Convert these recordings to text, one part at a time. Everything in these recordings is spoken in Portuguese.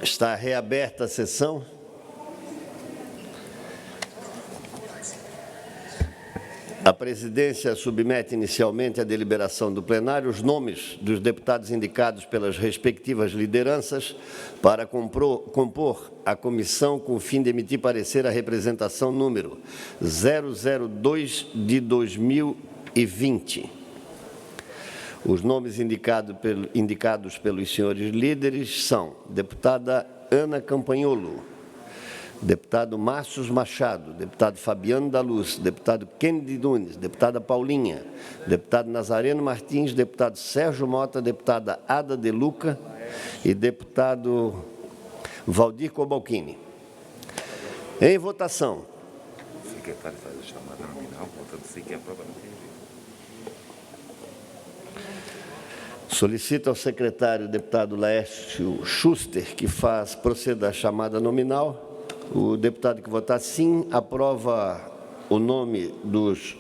Está reaberta a sessão. A presidência submete inicialmente à deliberação do plenário os nomes dos deputados indicados pelas respectivas lideranças para compor a comissão com o fim de emitir parecer à representação número 002 de 2020. Os nomes indicados pelos senhores líderes são deputada Ana Campanholo, deputado Márcio Machado, deputado Fabiano da Luz, deputado Kennedy Nunes, deputada Paulinha, deputado Nazareno Martins, deputado Sérgio Mota, deputada Ada De Luca e deputado Valdir Cobalcini. Em votação. O secretário faz a chamada nominal, votando sim, que aprova no regime. Solicito ao secretário, deputado Laércio Schuster, que proceda a chamada nominal. O deputado que votar sim, aprova o nome dos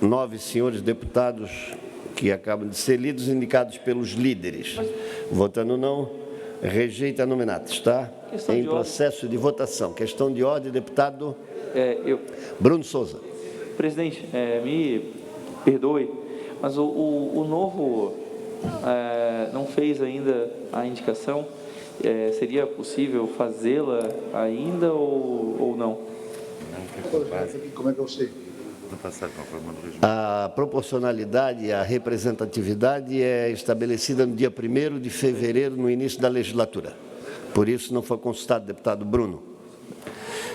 9 senhores deputados que acabam de ser lidos, indicados pelos líderes. Votando não, rejeita a nominata. Está em processo de votação. Questão de ordem, deputado Bruno Souza. Presidente, me perdoe, mas o novo não fez ainda a indicação. Seria possível fazê-la ainda ou não? Como é que eu sei? A proporcionalidade e a representatividade é estabelecida no dia 1º de fevereiro, no início da legislatura. Por isso, não foi consultado, deputado Bruno.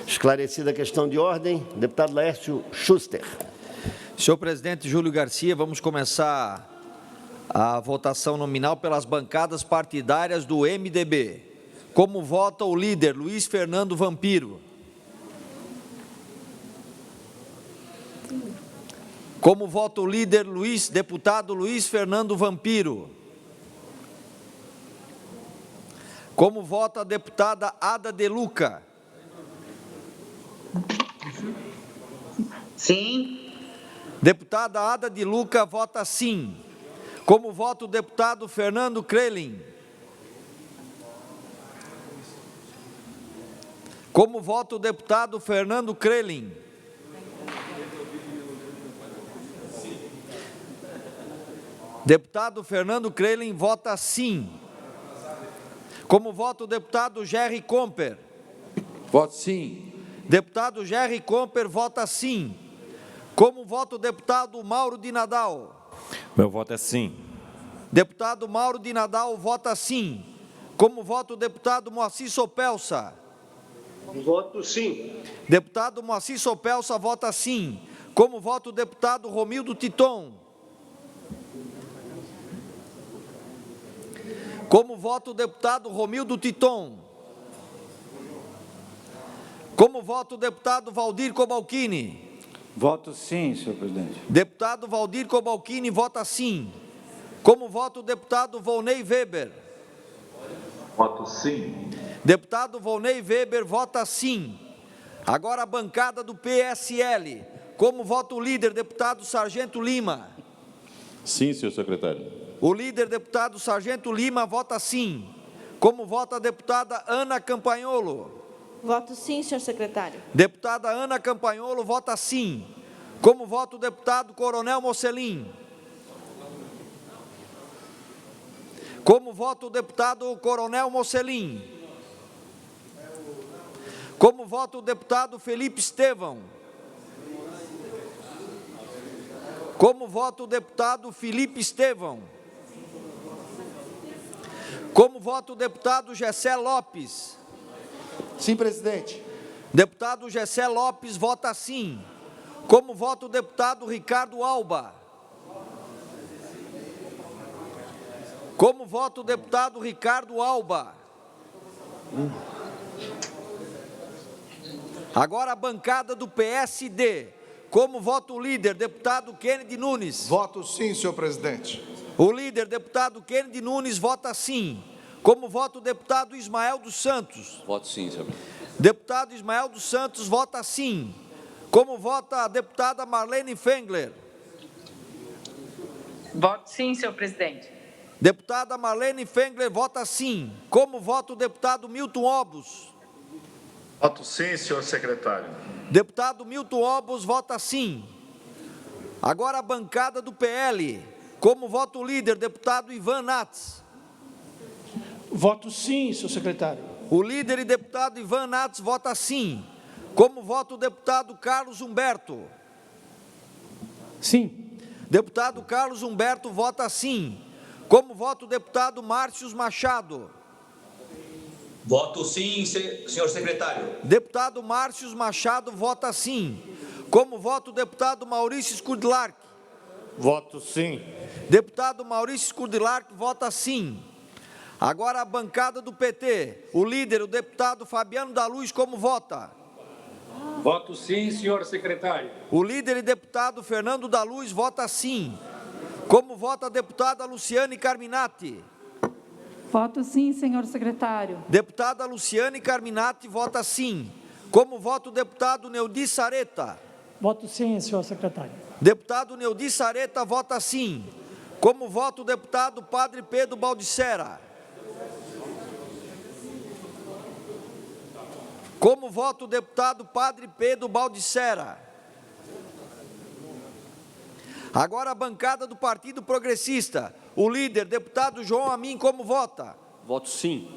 Esclarecida a questão de ordem, deputado Laércio Schuster. Senhor presidente Júlio Garcia, vamos começar a votação nominal pelas bancadas partidárias do MDB. Como vota o líder Luiz Fernando Vampiro? Como vota o líder deputado Luiz Fernando Vampiro? Como vota a deputada Ada De Luca? Sim. Deputada Ada De Luca vota sim. Como vota o deputado Fernando Crelin? Como vota o deputado Fernando Crelin? Deputado Fernando Crelin vota sim. Como vota o deputado Gerry Comper? Voto sim. Deputado Gerry Comper vota sim. Como vota o deputado Mauro de Nadal? Meu voto é sim. Deputado Mauro de Nadal vota sim. Como vota o deputado Moacir Sopelsa? Voto sim. Deputado Moacir Sopelsa vota sim. Como vota o deputado Romildo Titon? Como vota o deputado Romildo Titon? Como vota o deputado Valdir Cobalcini? Voto sim, senhor presidente. Deputado Valdir Cobalcini vota sim. Como vota o deputado Volney Weber? Voto sim. Deputado Volney Weber vota sim. Agora a bancada do PSL. Como vota o líder, deputado Sargento Lima? Sim, senhor secretário. O líder, deputado Sargento Lima, vota sim. Como vota a deputada Ana Campanholo? Voto sim, senhor secretário. Deputada Ana Campanholo vota sim. Como vota o deputado Coronel Mocelin? Como vota o deputado Coronel Mocelin? Como vota o deputado Felipe Estevão? Como vota o deputado Felipe Estevão? Como vota o deputado Gessé Lopes? Sim, presidente. Deputado Gessé Lopes vota sim. Como vota o deputado Ricardo Alba? Como vota o deputado Ricardo Alba? Agora a bancada do PSD. Como vota o líder, deputado Kennedy Nunes? Voto sim, senhor presidente. O líder, deputado Kennedy Nunes, vota sim. Como vota o deputado Ismael dos Santos? Voto sim, senhor presidente. Deputado Ismael dos Santos vota sim. Como vota a deputada Marlene Fengler? Voto sim, senhor presidente. Deputada Marlene Fengler vota sim. Como vota o deputado Milton Obos? Voto sim, senhor secretário. Deputado Milton Obos vota sim. Agora a bancada do PL. Como vota o líder, deputado Ivan Nats? Voto sim, senhor secretário. O líder e deputado Ivan Nats vota sim. Como vota o deputado Carlos Humberto? Sim. Deputado Carlos Humberto vota sim. Como vota o deputado Márcios Machado? Voto sim, senhor secretário. Deputado Márcios Machado vota sim. Como vota o deputado Maurício Skudlark? Voto sim. Deputado Maurício Skudlark vota sim. Agora a bancada do PT. O líder, o deputado Fabiano da Luz, como vota? Voto sim, senhor secretário. O líder e deputado Fernando da Luz vota sim. Como vota a deputada Luciane Carminati? Voto sim, senhor secretário. Deputada Luciane Carminati vota sim. Como vota o deputado Neudi Sareta? Voto sim, senhor secretário. Deputado Neudi Sareta vota sim. Como vota o deputado Padre Pedro Baldissera? Como vota o deputado Padre Pedro Baldissera? Agora a bancada do Partido Progressista. O líder, deputado João Amin, como vota? Voto sim.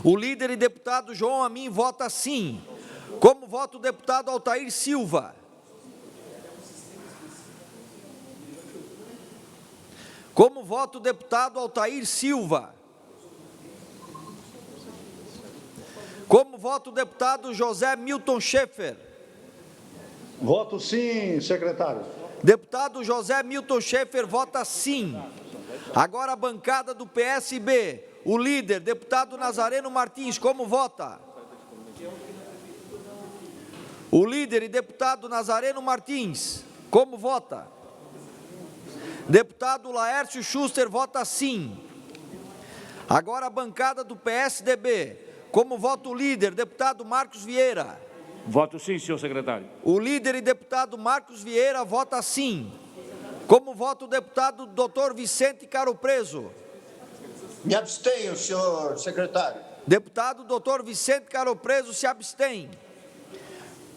O líder e deputado João Amin vota sim. Como vota o deputado Altair Silva? Como vota o deputado Altair Silva? Como vota o deputado José Milton Schaeffer? Voto sim, secretário. Deputado José Milton Schaeffer vota sim. Agora a bancada do PSB. O líder, deputado Nazareno Martins, como vota? O líder e deputado Nazareno Martins, como vota? Deputado Laércio Schuster vota sim. Agora a bancada do PSDB. Como vota o líder, deputado Marcos Vieira? Voto sim, senhor secretário. O líder e deputado Marcos Vieira vota sim. Como vota o deputado Dr. Vicente Caro Preso? Me abstenho, senhor secretário. Deputado Dr. Vicente Caro Preso se abstém.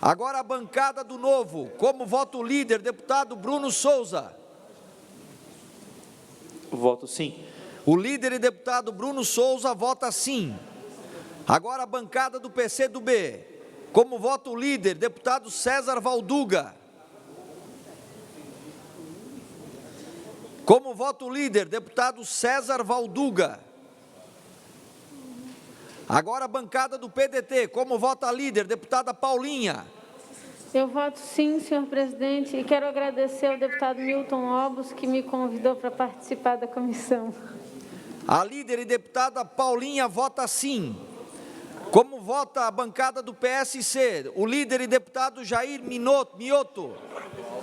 Agora a bancada do Novo. Como vota o líder, deputado Bruno Souza? Voto sim. O líder e deputado Bruno Souza vota sim. Agora a bancada do PCdoB. Como vota o líder, deputado César Valduga? Como vota o líder, deputado César Valduga? Agora a bancada do PDT. Como vota a líder, deputada Paulinha? Eu voto sim, senhor presidente, e quero agradecer ao deputado Milton Obos, que me convidou para participar da comissão. A líder e deputada Paulinha vota sim. Como vota a bancada do PSC? O líder e deputado Jair Mioto?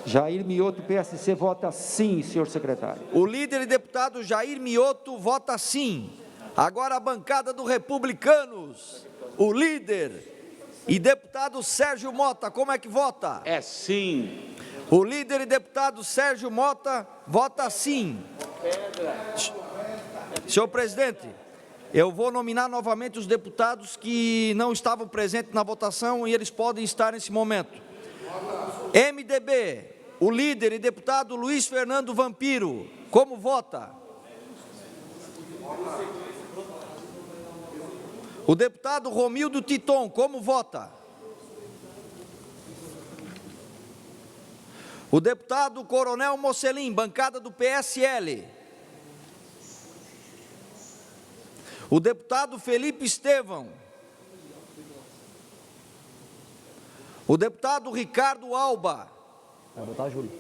Jair Mioto, PSC, vota sim, senhor secretário. O líder e deputado Jair Mioto vota sim. Agora a bancada do Republicanos. O líder e deputado Sérgio Mota, como é que vota? É sim. O líder e deputado Sérgio Mota vota sim. Senhor presidente, eu vou nominar novamente os deputados que não estavam presentes na votação e eles podem estar nesse momento. MDB, o líder e deputado Luiz Fernando Vampiro, como vota? O deputado Romildo Titon, como vota? O deputado Coronel Mocelim, bancada do PSL. O deputado Felipe Estevão. O deputado Ricardo Alba. Vai botar, Júlio.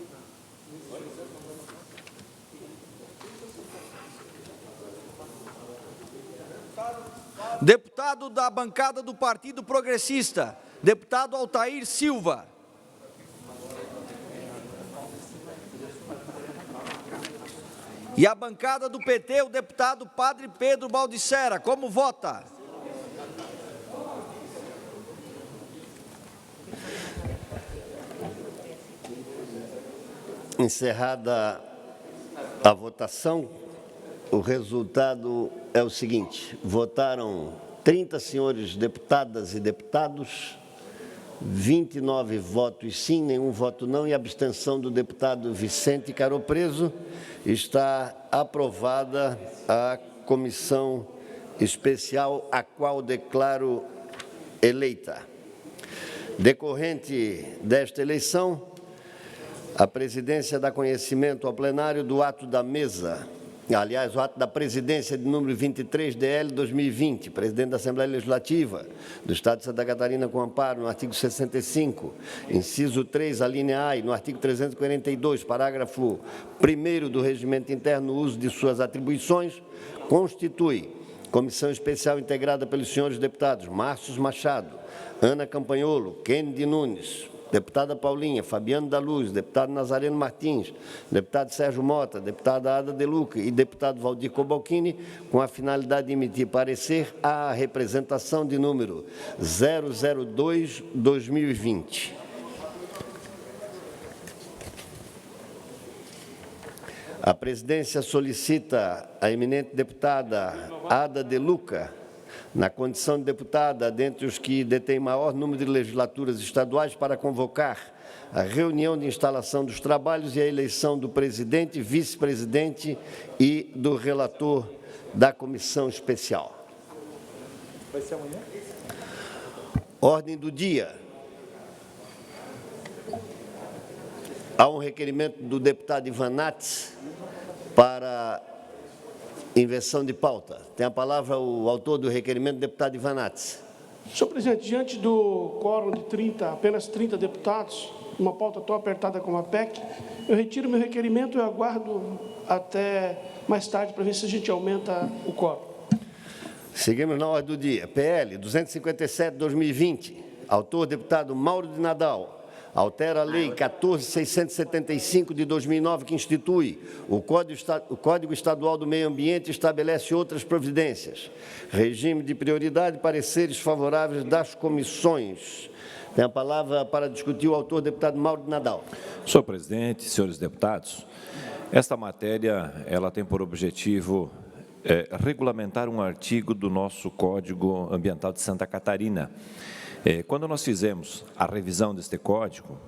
Deputado da bancada do Partido Progressista, deputado Altair Silva. E a bancada do PT, o deputado Padre Pedro Baldissera, como vota? Encerrada a votação, O resultado é o seguinte: votaram 30 senhores deputadas e deputados, 29 votos sim, nenhum voto não e abstenção do deputado Vicente Caropreso. Está aprovada a comissão especial, a qual declaro eleita. Decorrente desta eleição, a presidência dá conhecimento ao plenário do ato da mesa, aliás, o ato da presidência de número 23/DL 2020, presidente da Assembleia Legislativa do Estado de Santa Catarina, com amparo no artigo 65, inciso 3, a linha A, e no artigo 342, parágrafo 1º do Regimento Interno, no uso de suas atribuições, constitui comissão especial integrada pelos senhores deputados Márcio Machado, Ana Campanholo, Kennedy Nunes, deputada Paulinha, Fabiano da Luz, deputado Nazareno Martins, deputado Sérgio Mota, deputada Ada De Luca e deputado Valdir Cobalcini, com a finalidade de emitir parecer à representação de número 002/2020. A presidência solicita a eminente deputada Ada De Luca, na condição de deputada, dentre os que detêm maior número de legislaturas estaduais, para convocar a reunião de instalação dos trabalhos e a eleição do presidente, vice-presidente e do relator da comissão especial. Vai ser amanhã? Ordem do dia. Há um requerimento do deputado Ivan Nats para inversão de pauta. Tem a palavra o autor do requerimento, deputado Ivan Nats. Senhor presidente, diante do quórum de apenas 30 deputados, uma pauta tão apertada como a PEC, eu retiro meu requerimento e aguardo até mais tarde para ver se a gente aumenta o quórum. Seguimos na ordem do dia. PL 257/2020, autor deputado Mauro de Nadal. Altera a Lei 14.675 de 2009, que institui o Código Estadual do Meio Ambiente e estabelece outras providências. Regime de prioridade, pareceres favoráveis das comissões. Tem a palavra para discutir o autor, deputado Mauro de Nadal. Senhor presidente, senhores deputados, esta matéria ela tem por objetivo regulamentar um artigo do nosso Código Ambiental de Santa Catarina. Quando nós fizemos a revisão deste código,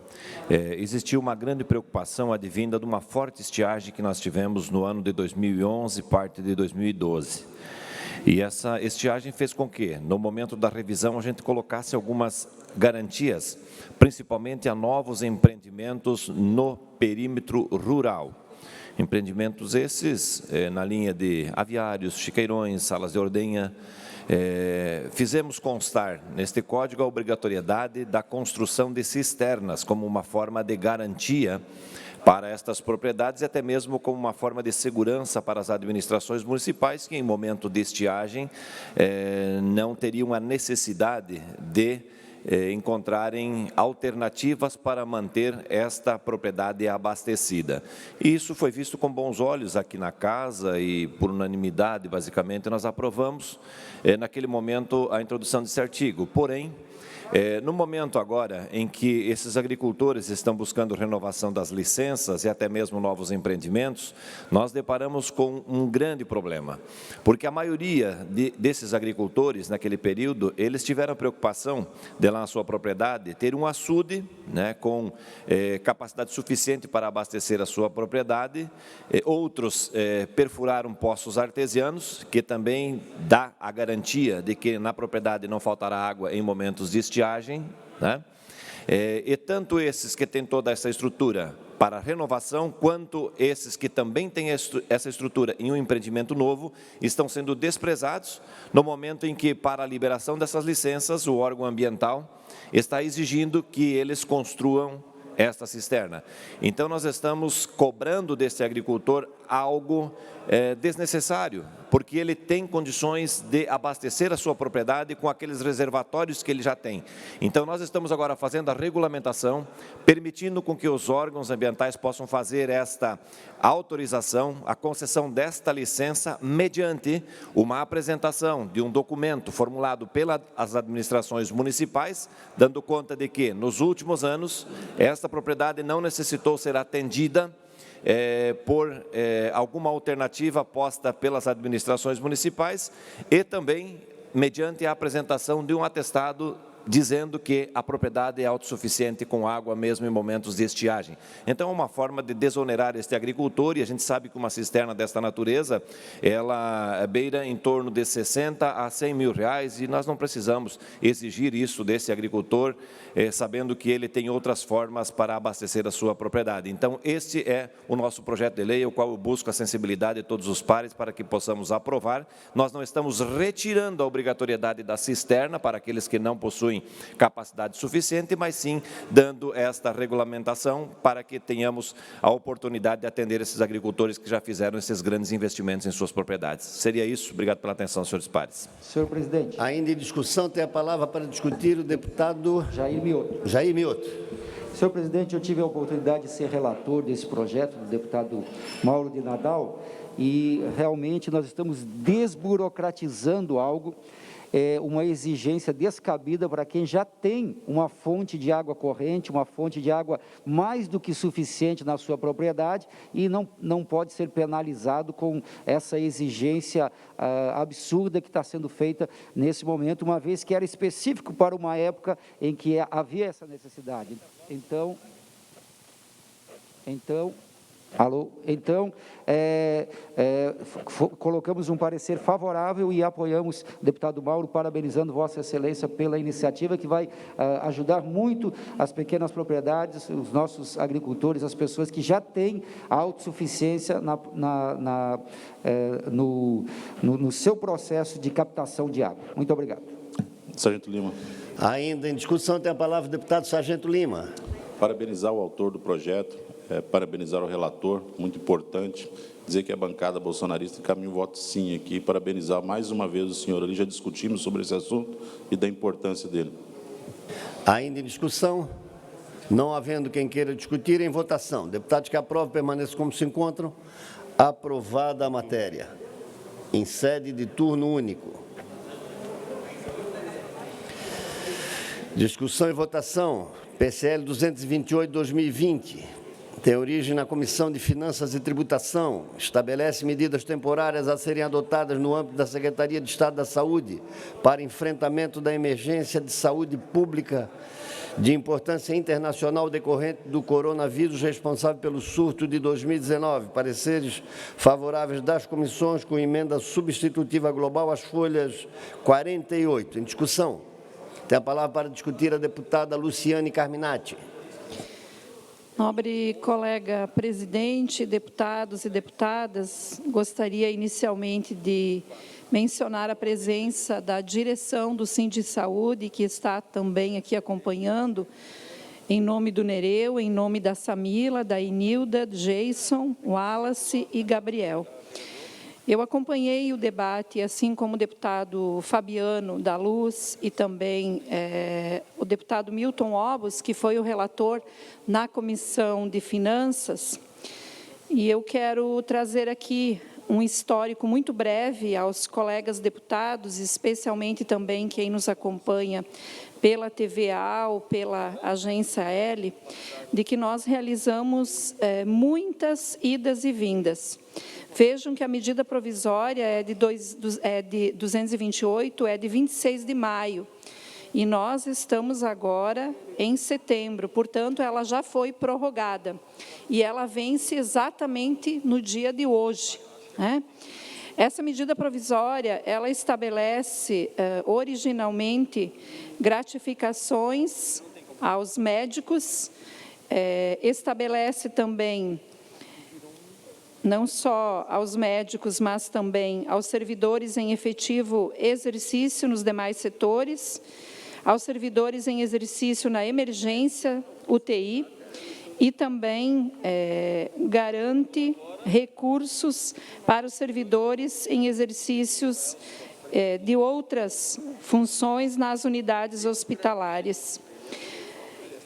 existiu uma grande preocupação advinda de uma forte estiagem que nós tivemos no ano de 2011, parte de 2012. E essa estiagem fez com que, no momento da revisão, a gente colocasse algumas garantias, principalmente a novos empreendimentos no perímetro rural. Empreendimentos esses na linha de aviários, chiqueirões, salas de ordenha. Fizemos constar neste código a obrigatoriedade da construção de cisternas como uma forma de garantia para estas propriedades e até mesmo como uma forma de segurança para as administrações municipais que, em momento de estiagem, não teriam a necessidade de encontrarem alternativas para manter esta propriedade abastecida. E isso foi visto com bons olhos aqui na casa e, por unanimidade, basicamente, nós aprovamos, naquele momento, a introdução desse artigo. Porém, no momento agora em que esses agricultores estão buscando renovação das licenças e até mesmo novos empreendimentos, nós deparamos com um grande problema, porque a maioria desses agricultores, naquele período, eles tiveram a preocupação de lá na sua propriedade ter um açude, né, com capacidade suficiente para abastecer a sua propriedade, outros perfuraram poços artesianos, que também dá a garantia de que na propriedade não faltará água em momentos de estiagem, né? E tanto esses que têm toda essa estrutura para renovação, quanto esses que também têm essa estrutura em um empreendimento novo, estão sendo desprezados no momento em que, para a liberação dessas licenças, o órgão ambiental está exigindo que eles construam esta cisterna. Então, nós estamos cobrando desse agricultor algo desnecessário, porque ele tem condições de abastecer a sua propriedade com aqueles reservatórios que ele já tem. Então, nós estamos agora fazendo a regulamentação, permitindo com que os órgãos ambientais possam fazer esta autorização, a concessão desta licença, mediante uma apresentação de um documento formulado pelas administrações municipais, dando conta de que, nos últimos anos, esta propriedade não necessitou ser atendida por alguma alternativa posta pelas administrações municipais e também mediante a apresentação de um atestado dizendo que a propriedade é autossuficiente com água mesmo em momentos de estiagem. Então, é uma forma de desonerar este agricultor, e a gente sabe que uma cisterna desta natureza, ela beira em torno de 60 a 100 mil reais, e nós não precisamos exigir isso desse agricultor, sabendo que ele tem outras formas para abastecer a sua propriedade. Então, este é o nosso projeto de lei, o qual eu busco a sensibilidade de todos os pares para que possamos aprovar. Nós não estamos retirando a obrigatoriedade da cisterna para aqueles que não possuem capacidade suficiente, mas sim dando esta regulamentação para que tenhamos a oportunidade de atender esses agricultores que já fizeram esses grandes investimentos em suas propriedades. Seria isso. Obrigado pela atenção, senhores pares. Senhor presidente. Ainda em discussão, tem a palavra para discutir o deputado Jair Mioto. Jair Mioto. Senhor presidente, eu tive a oportunidade de ser relator desse projeto do deputado Mauro de Nadal, e realmente nós estamos desburocratizando algo, uma exigência descabida para quem já tem uma fonte de água corrente, uma fonte de água mais do que suficiente na sua propriedade, e não pode ser penalizado com essa exigência absurda que está sendo feita nesse momento, uma vez que era específico para uma época em que havia essa necessidade. Então, colocamos um parecer favorável e apoiamos o deputado Mauro, parabenizando Vossa Excelência pela iniciativa que vai ajudar muito as pequenas propriedades, os nossos agricultores, as pessoas que já têm autossuficiência no seu processo de captação de água. Muito obrigado. Sargento Lima. Ainda em discussão, tem a palavra o deputado Sargento Lima. Parabenizar o autor do projeto, parabenizar o relator, muito importante, dizer que a bancada bolsonarista encaminha um voto sim aqui, parabenizar mais uma vez o senhor ali, já discutimos sobre esse assunto e da importância dele. Ainda em discussão, não havendo quem queira discutir, em votação. Deputados que aprovam, permaneçam como se encontram. Aprovada a matéria. Em sede de turno único. Discussão e votação. PCL 228/2020. Tem origem na Comissão de Finanças e Tributação, estabelece medidas temporárias a serem adotadas no âmbito da Secretaria de Estado da Saúde para enfrentamento da emergência de saúde pública de importância internacional decorrente do coronavírus responsável pelo surto de 2019. Pareceres favoráveis das comissões com emenda substitutiva global às folhas 48. Em discussão. Tem a palavra para discutir a deputada Luciane Carminati. Nobre colega presidente, deputados e deputadas, gostaria inicialmente de mencionar a presença da direção do Sindisaúde, que está também aqui acompanhando, em nome do Nereu, em nome da Samila, da Inilda, Jason, Wallace e Gabriel. Eu acompanhei o debate, assim como o deputado Fabiano da Luz e também o deputado Milton Obos, que foi o relator na Comissão de Finanças, e eu quero trazer aqui um histórico muito breve aos colegas deputados, especialmente também quem nos acompanha pela TVA ou pela Agência L, de que nós realizamos muitas idas e vindas. Vejam que a medida provisória é de 228, é de 26 de maio, e nós estamos agora em setembro, portanto, ela já foi prorrogada, e ela vence exatamente no dia de hoje, né? Essa medida provisória, ela estabelece originalmente gratificações aos médicos, estabelece também não só aos médicos, mas também aos servidores em efetivo exercício nos demais setores, aos servidores em exercício na emergência, UTI, e também garante recursos para os servidores em exercícios de outras funções nas unidades hospitalares.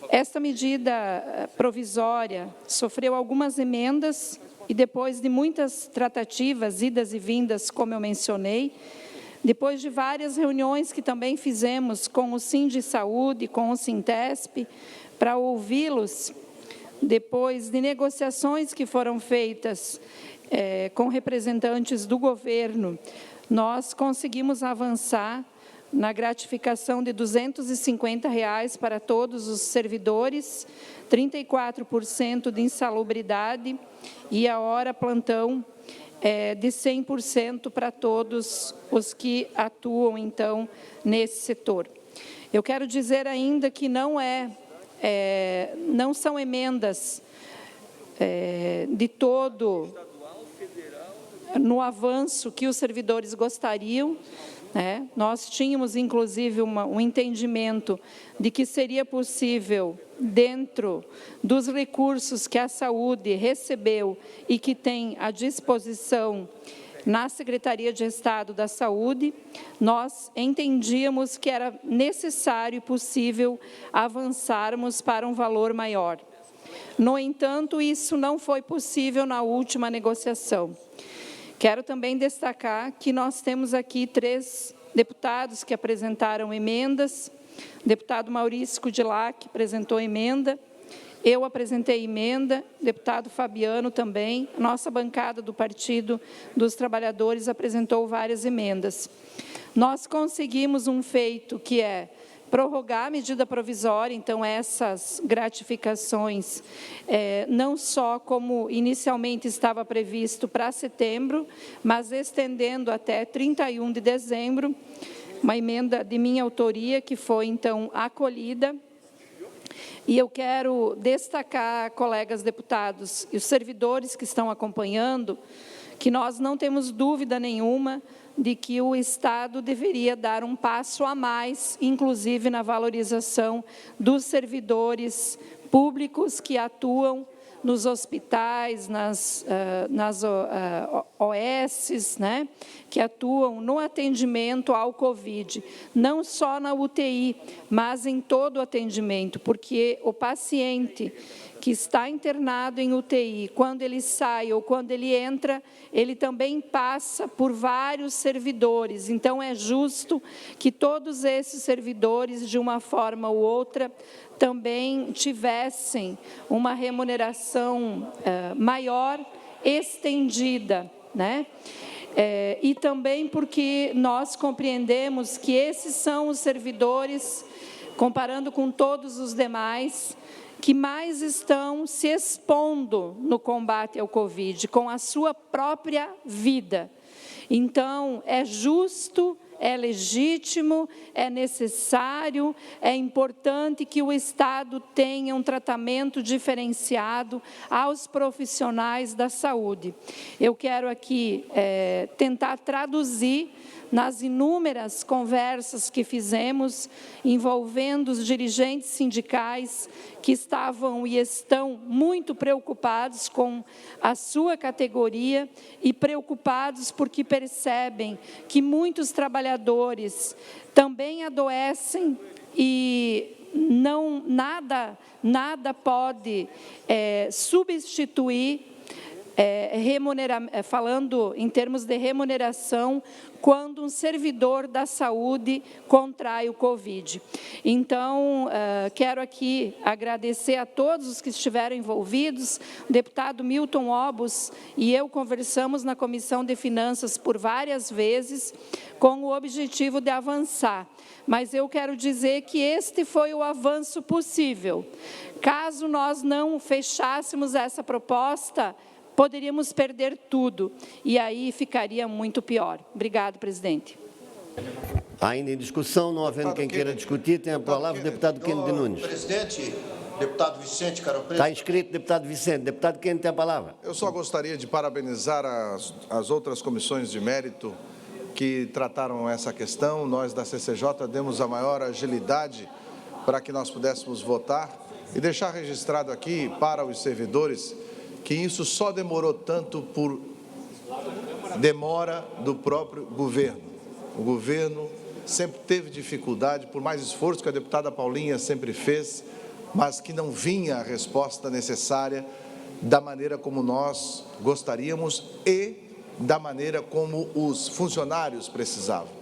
Esta medida provisória sofreu algumas emendas e depois de muitas tratativas, idas e vindas, como eu mencionei, depois de várias reuniões que também fizemos com o Sindisaúde, com o Sintesp, para ouvi-los, depois de negociações que foram feitas com representantes do governo, nós conseguimos avançar na gratificação de R$ 250 para todos os servidores, 34% de insalubridade e a hora plantão de 100% para todos os que atuam, então, nesse setor. Eu quero dizer ainda que não são emendas de todo no avanço que os servidores gostariam, né? Nós tínhamos, inclusive, um entendimento de que seria possível, dentro dos recursos que a saúde recebeu e que tem à disposição na Secretaria de Estado da Saúde, nós entendíamos que era necessário e possível avançarmos para um valor maior. No entanto, isso não foi possível na última negociação. Quero também destacar que nós temos aqui 3 deputados que apresentaram emendas. O deputado Maurício Kudilac apresentou emenda, eu apresentei emenda, o deputado Fabiano também, nossa bancada do Partido dos Trabalhadores apresentou várias emendas. Nós conseguimos um feito que é prorrogar a medida provisória, então essas gratificações, não só como inicialmente estava previsto para setembro, mas estendendo até 31 de dezembro, uma emenda de minha autoria que foi então acolhida. E eu quero destacar, colegas deputados e os servidores que estão acompanhando, que nós não temos dúvida nenhuma de que o Estado deveria dar um passo a mais, inclusive na valorização dos servidores públicos que atuam nos hospitais, nas OSs, né, que atuam no atendimento ao Covid, não só na UTI, mas em todo o atendimento, porque o paciente que está internado em UTI, quando ele sai ou quando ele entra, ele também passa por vários servidores. Então, é justo que todos esses servidores, de uma forma ou outra, também tivessem uma remuneração maior, estendida, né? E também porque nós compreendemos que esses são os servidores, comparando com todos os demais, que mais estão se expondo no combate ao Covid, com a sua própria vida. Então, é justo, é legítimo, é necessário, é importante que o Estado tenha um tratamento diferenciado aos profissionais da saúde. Eu quero aqui tentar traduzir nas inúmeras conversas que fizemos envolvendo os dirigentes sindicais que estavam e estão muito preocupados com a sua categoria e preocupados porque percebem que muitos trabalhadores também adoecem e nada pode substituir, falando em termos de remuneração, quando um servidor da saúde contrai o Covid. Então, quero aqui agradecer a todos os que estiveram envolvidos. O deputado Milton Obus e eu conversamos na Comissão de Finanças por várias vezes com o objetivo de avançar. Mas eu quero dizer que este foi o avanço possível. Caso nós não fechássemos essa proposta, poderíamos perder tudo, e aí ficaria muito pior. Obrigado, presidente. Ainda em discussão, não havendo quem queira discutir, tem a palavra o deputado Kennedy Nunes. Presidente, deputado Vicente Caropreso. Está inscrito, deputado Vicente. Deputado Kennedy tem a palavra. Eu só gostaria de parabenizar as outras comissões de mérito que trataram essa questão. Nós, da CCJ, demos a maior agilidade para que nós pudéssemos votar e deixar registrado aqui para os servidores que isso só demorou tanto por demora do próprio governo. O governo sempre teve dificuldade, por mais esforço que a deputada Paulinha sempre fez, mas que não vinha a resposta necessária da maneira como nós gostaríamos e da maneira como os funcionários precisavam.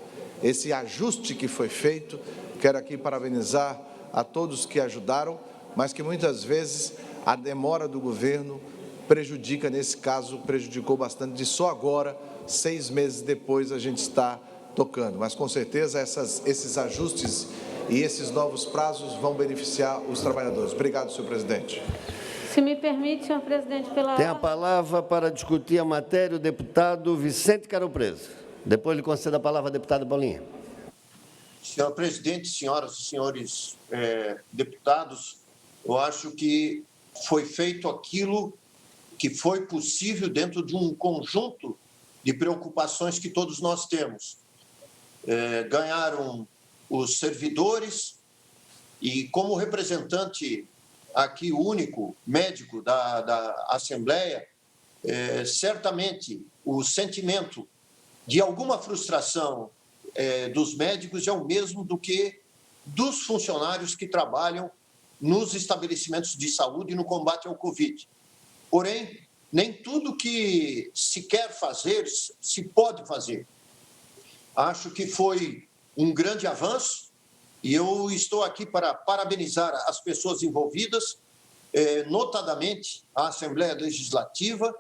Esse ajuste que foi feito, quero aqui parabenizar a todos que ajudaram, mas que muitas vezes a demora do governo prejudica, nesse caso, prejudicou bastante, de só agora, 6 meses depois, a gente está tocando. Mas, com certeza, esses ajustes e esses novos prazos vão beneficiar os trabalhadores. Obrigado, senhor presidente. Se me permite, senhor presidente, pela Tem a ordem. palavra para discutir a matéria o deputado Vicente Caro Preso. Depois lhe concedo a palavra à deputada Paulinha. Senhor presidente, senhoras e senhores deputados, eu acho que foi feito aquilo que foi possível dentro de um conjunto de preocupações que todos nós temos. Ganharam os servidores e, como representante aqui único, médico da Assembleia, certamente o sentimento de alguma frustração dos médicos é o mesmo do que dos funcionários que trabalham nos estabelecimentos de saúde e no combate ao Covid. Porém, nem tudo que se quer fazer se pode fazer. Acho que foi um grande avanço e eu estou aqui para parabenizar as pessoas envolvidas, notadamente a Assembleia Legislativa,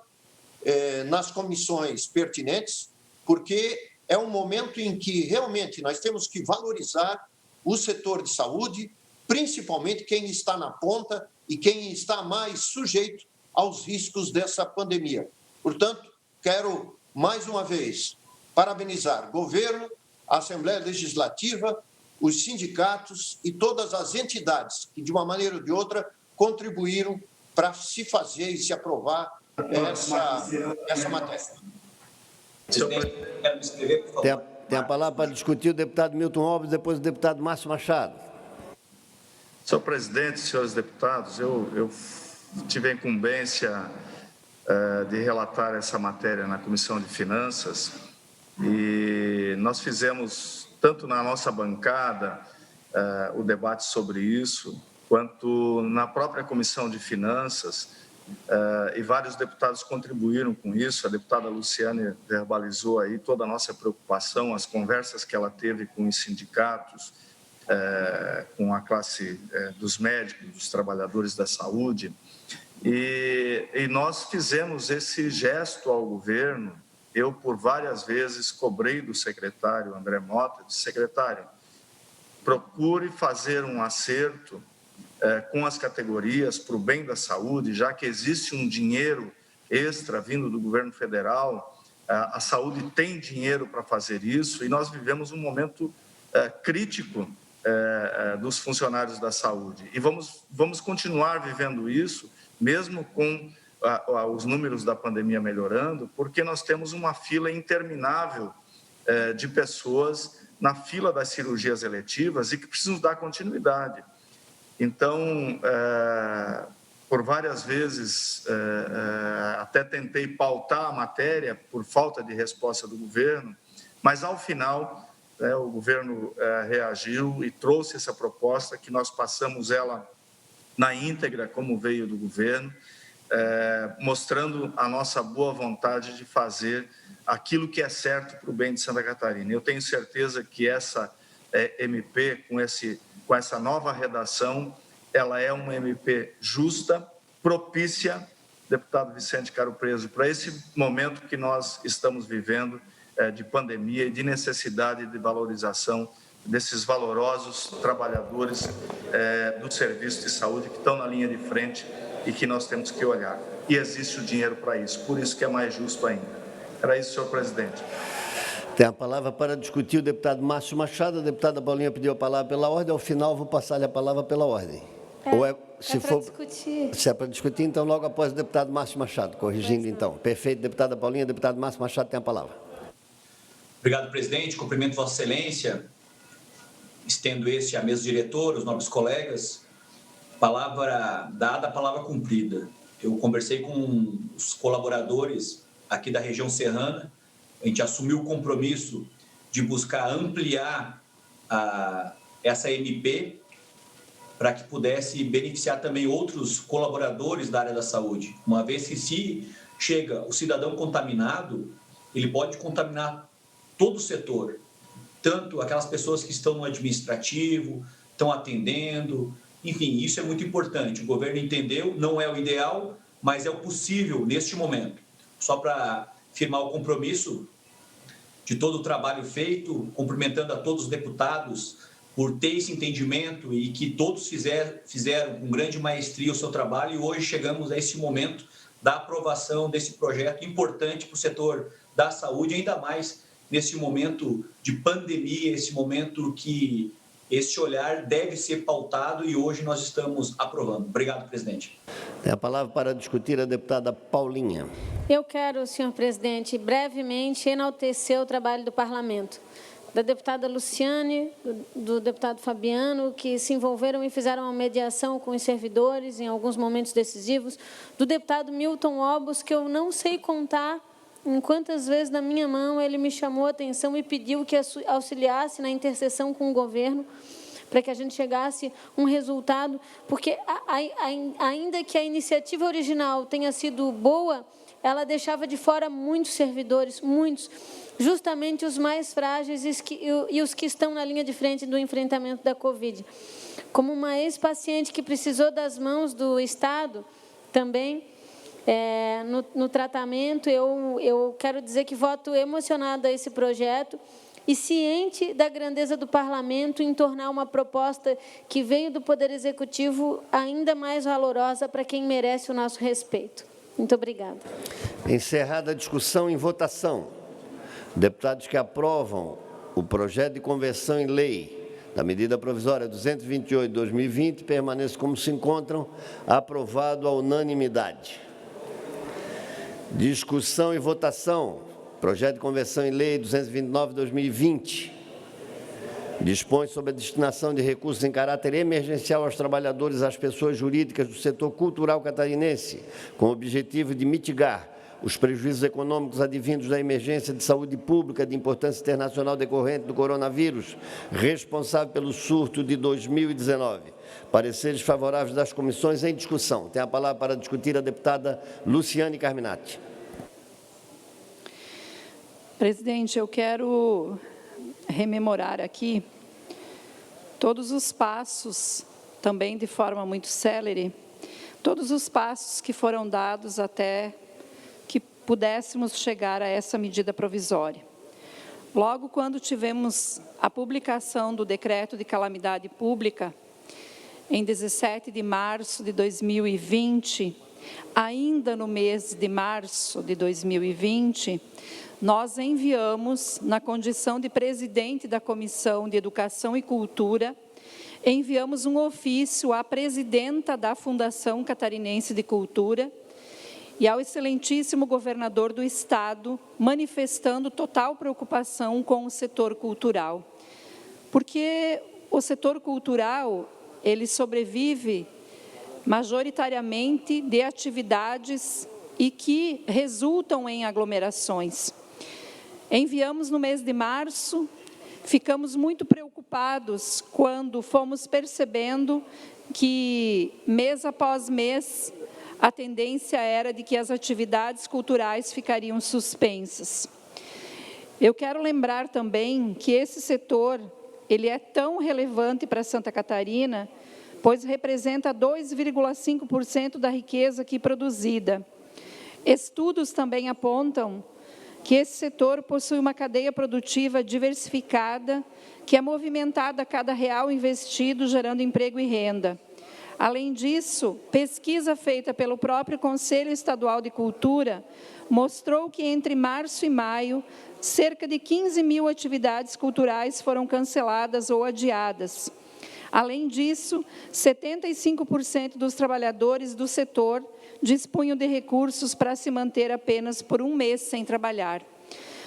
nas comissões pertinentes, porque é um momento em que realmente nós temos que valorizar o setor de saúde, principalmente quem está na ponta e quem está mais sujeito aos riscos dessa pandemia. Portanto, quero, mais uma vez, parabenizar o governo, a Assembleia Legislativa, os sindicatos e todas as entidades que, de uma maneira ou de outra, contribuíram para se fazer e se aprovar essa matéria. Quero me inscrever, por favor. Tem a palavra para discutir o deputado Milton Alves, depois o deputado Márcio Machado. Senhor presidente, senhores deputados, eu tive a incumbência de relatar essa matéria na Comissão de Finanças e nós fizemos, tanto na nossa bancada, o debate sobre isso, quanto na própria Comissão de Finanças, e vários deputados contribuíram com isso. A deputada Luciane verbalizou aí toda a nossa preocupação, as conversas que ela teve com os sindicatos, com a classe dos médicos, dos trabalhadores da saúde, e nós fizemos esse gesto ao governo. Eu, por várias vezes, cobrei do secretário André Mota, disse: secretário, procure fazer um acerto com as categorias para o bem da saúde, já que existe um dinheiro extra vindo do governo federal, a saúde tem dinheiro para fazer isso, e nós vivemos um momento crítico dos funcionários da saúde. E vamos continuar vivendo isso, mesmo com os números da pandemia melhorando, porque nós temos uma fila interminável de pessoas na fila das cirurgias eletivas e que precisam dar continuidade. Então, por várias vezes, até tentei pautar a matéria por falta de resposta do governo, mas, ao final, o governo reagiu e trouxe essa proposta, que nós passamos ela na íntegra, como veio do governo, mostrando a nossa boa vontade de fazer aquilo que é certo para o bem de Santa Catarina. Eu tenho certeza que essa MP, com essa nova redação, ela é uma MP justa, propícia, deputado Vicente Caro Preso, para esse momento que nós estamos vivendo de pandemia e de necessidade de valorização desses valorosos trabalhadores do serviço de saúde que estão na linha de frente e que nós temos que olhar. E existe o dinheiro para isso, por isso que é mais justo ainda. Era isso, senhor presidente. Tem a palavra para discutir o deputado Márcio Machado. A deputada Paulinha pediu a palavra pela ordem. Ao final, vou passar-lhe a palavra pela ordem. Se é para discutir, então, logo após o deputado Márcio Machado. Corrigindo, então. Perfeito, deputada Paulinha. Deputado Márcio Machado tem a palavra. Obrigado, presidente. Cumprimento Vossa Excelência. Estendo à mesa diretora, os nobres colegas. Palavra dada, palavra cumprida. Eu conversei com os colaboradores aqui da região serrana. A gente assumiu o compromisso de buscar ampliar essa MP para que pudesse beneficiar também outros colaboradores da área da saúde. Uma vez que, se chega o cidadão contaminado, ele pode contaminar todo o setor, tanto aquelas pessoas que estão no administrativo, estão atendendo, Enfim, isso é muito importante. O governo entendeu, não é o ideal, mas é o possível neste momento. Só para firmar o compromisso de todo o trabalho feito, cumprimentando a todos os deputados por ter esse entendimento e que todos fizeram com grande maestria o seu trabalho, e hoje chegamos a esse momento da aprovação desse projeto importante para o setor da saúde, ainda mais nesse momento de pandemia, esse momento que esse olhar deve ser pautado, e hoje nós estamos aprovando. Obrigado, presidente. Tem a palavra para discutir a deputada Paulinha. Eu quero, senhor presidente, brevemente enaltecer o trabalho do parlamento, da deputada Luciane, do deputado Fabiano, que se envolveram e fizeram uma mediação com os servidores em alguns momentos decisivos, do deputado Milton Obos, que eu não sei contar em quantas vezes na minha mão ele me chamou a atenção e pediu que auxiliasse na interseção com o governo, para que a gente chegasse a um resultado, porque ainda que a iniciativa original tenha sido boa, ela deixava de fora muitos servidores, muitos, justamente os mais frágeis e os que estão na linha de frente do enfrentamento da Covid. Como uma ex-paciente que precisou das mãos do Estado também, no tratamento, eu quero dizer que voto emocionada a esse projeto e ciente da grandeza do parlamento em tornar uma proposta que veio do Poder Executivo ainda mais valorosa para quem merece o nosso respeito. Muito obrigada. Encerrada a discussão, em votação. Deputados que aprovam o projeto de conversão em lei da medida provisória 228/2020 permaneçam como se encontram. Aprovado à unanimidade. Discussão e votação. Projeto de conversão em lei 229/2020. Dispõe sobre a destinação de recursos em caráter emergencial aos trabalhadores e às pessoas jurídicas do setor cultural catarinense, com o objetivo de mitigar os prejuízos econômicos advindos da emergência de saúde pública de importância internacional decorrente do coronavírus, responsável pelo surto de 2019. Pareceres favoráveis das comissões em discussão. Tem a palavra para discutir a deputada Luciane Carminati. Presidente, eu quero rememorar aqui todos os passos, também de forma muito célere, todos os passos que foram dados até que pudéssemos chegar a essa medida provisória. Logo quando tivemos a publicação do decreto de calamidade pública, em 17 de março de 2020, ainda no mês de março de 2020, nós enviamos, na condição de presidente da Comissão de Educação e Cultura, enviamos um ofício à presidenta da Fundação Catarinense de Cultura e ao excelentíssimo governador do Estado, manifestando total preocupação com o setor cultural. Porque o setor cultural, ele sobrevive majoritariamente de atividades e que resultam em aglomerações. Enviamos no mês de março, ficamos muito preocupados quando fomos percebendo que, mês após mês, a tendência era de que as atividades culturais ficariam suspensas. Eu quero lembrar também que esse setor, ele é tão relevante para Santa Catarina, pois representa 2,5% da riqueza aqui produzida. Estudos também apontam que esse setor possui uma cadeia produtiva diversificada, que é movimentada a cada real investido, gerando emprego e renda. Além disso, pesquisa feita pelo próprio Conselho Estadual de Cultura mostrou que entre março e maio, cerca de 15 mil atividades culturais foram canceladas ou adiadas. Além disso, 75% dos trabalhadores do setor dispunham de recursos para se manter apenas por um mês sem trabalhar.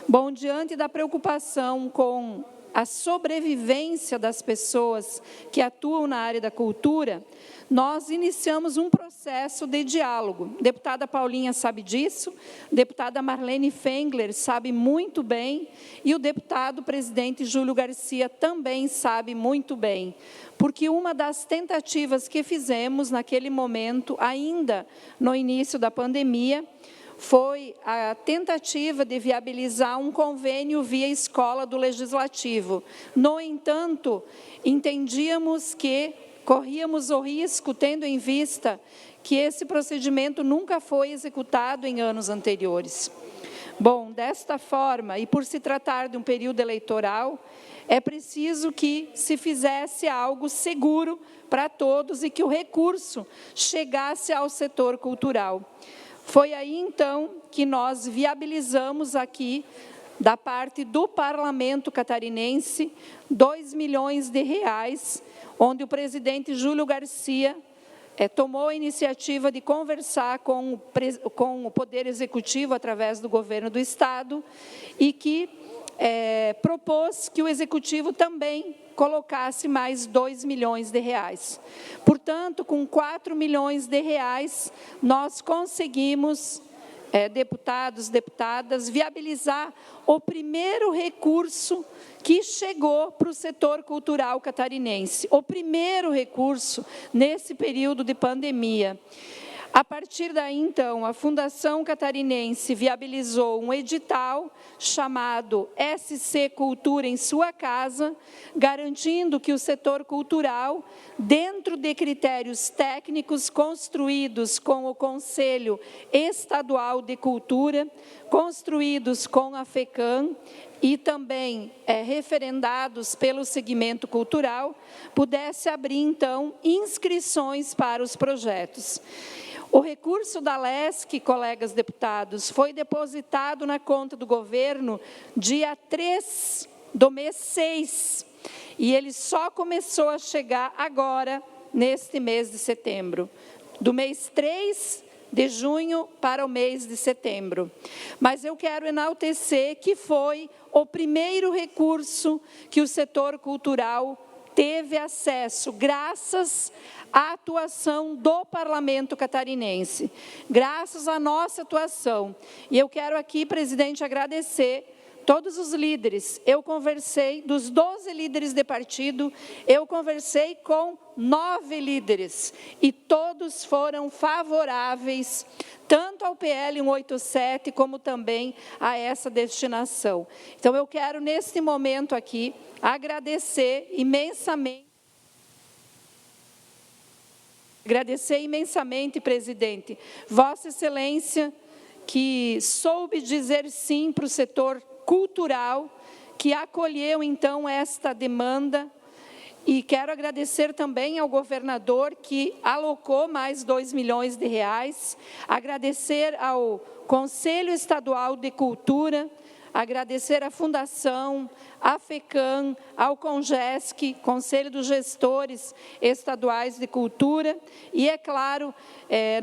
Bom, diante da preocupação com a sobrevivência das pessoas que atuam na área da cultura, nós iniciamos um processo de diálogo. Deputada Paulinha sabe disso, deputada Marlene Fengler sabe muito bem, e o deputado presidente Júlio Garcia também sabe muito bem, porque uma das tentativas que fizemos naquele momento, ainda no início da pandemia, foi a tentativa de viabilizar um convênio via escola do Legislativo. No entanto, entendíamos que corríamos o risco, tendo em vista que esse procedimento nunca foi executado em anos anteriores. Bom, desta forma, e por se tratar de um período eleitoral, é preciso que se fizesse algo seguro para todos e que o recurso chegasse ao setor cultural. Foi aí, então, que nós viabilizamos aqui, da parte do Parlamento catarinense, R$2 milhões, onde o presidente Júlio Garcia tomou a iniciativa de conversar com o Poder Executivo, através do Governo do Estado, e que propôs que o Executivo também colocasse mais R$2 milhões. Portanto, com R$4 milhões, nós conseguimos, deputados, deputadas, viabilizar o primeiro recurso que chegou para o setor cultural catarinense, o primeiro recurso nesse período de pandemia. A partir daí, então, a Fundação Catarinense viabilizou um edital chamado SC Cultura em Sua Casa, garantindo que o setor cultural, dentro de critérios técnicos construídos com o Conselho Estadual de Cultura, construídos com a FECAM e também referendados pelo segmento cultural, pudesse abrir, então, inscrições para os projetos. O recurso da LESC, colegas deputados, foi depositado na conta do governo dia 3 do mês 6, e ele só começou a chegar agora, neste mês de setembro, do mês 3 de junho para o mês de setembro. Mas eu quero enaltecer que foi o primeiro recurso que o setor cultural teve acesso, graças à atuação do Parlamento catarinense, graças à nossa atuação. E eu quero aqui, presidente, agradecer todos os líderes. Eu conversei, dos 12 líderes de partido, eu conversei com 9 líderes, e todos foram favoráveis, tanto ao PL 187, como também a essa destinação. Então, eu quero, neste momento aqui, agradecer imensamente, presidente, Vossa Excelência, que soube dizer sim para o setor cultural, que acolheu, então, esta demanda, e quero agradecer também ao governador, que alocou mais R$2 milhões, agradecer ao Conselho Estadual de Cultura, agradecer à Fundação, à FECAM, ao CONGESC, Conselho dos Gestores Estaduais de Cultura, e, é claro,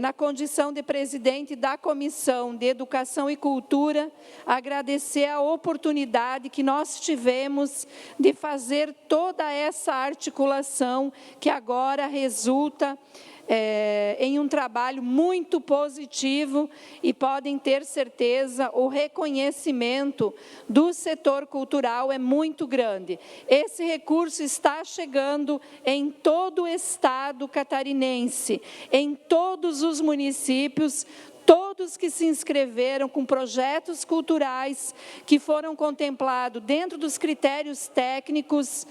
na condição de presidente da Comissão de Educação e Cultura, agradecer a oportunidade que nós tivemos de fazer toda essa articulação, que agora resulta em um trabalho muito positivo, e podem ter certeza, o reconhecimento do setor cultural é muito grande. Esse recurso está chegando em todo o estado catarinense, em todos os municípios, todos que se inscreveram com projetos culturais que foram contemplados dentro dos critérios técnicos,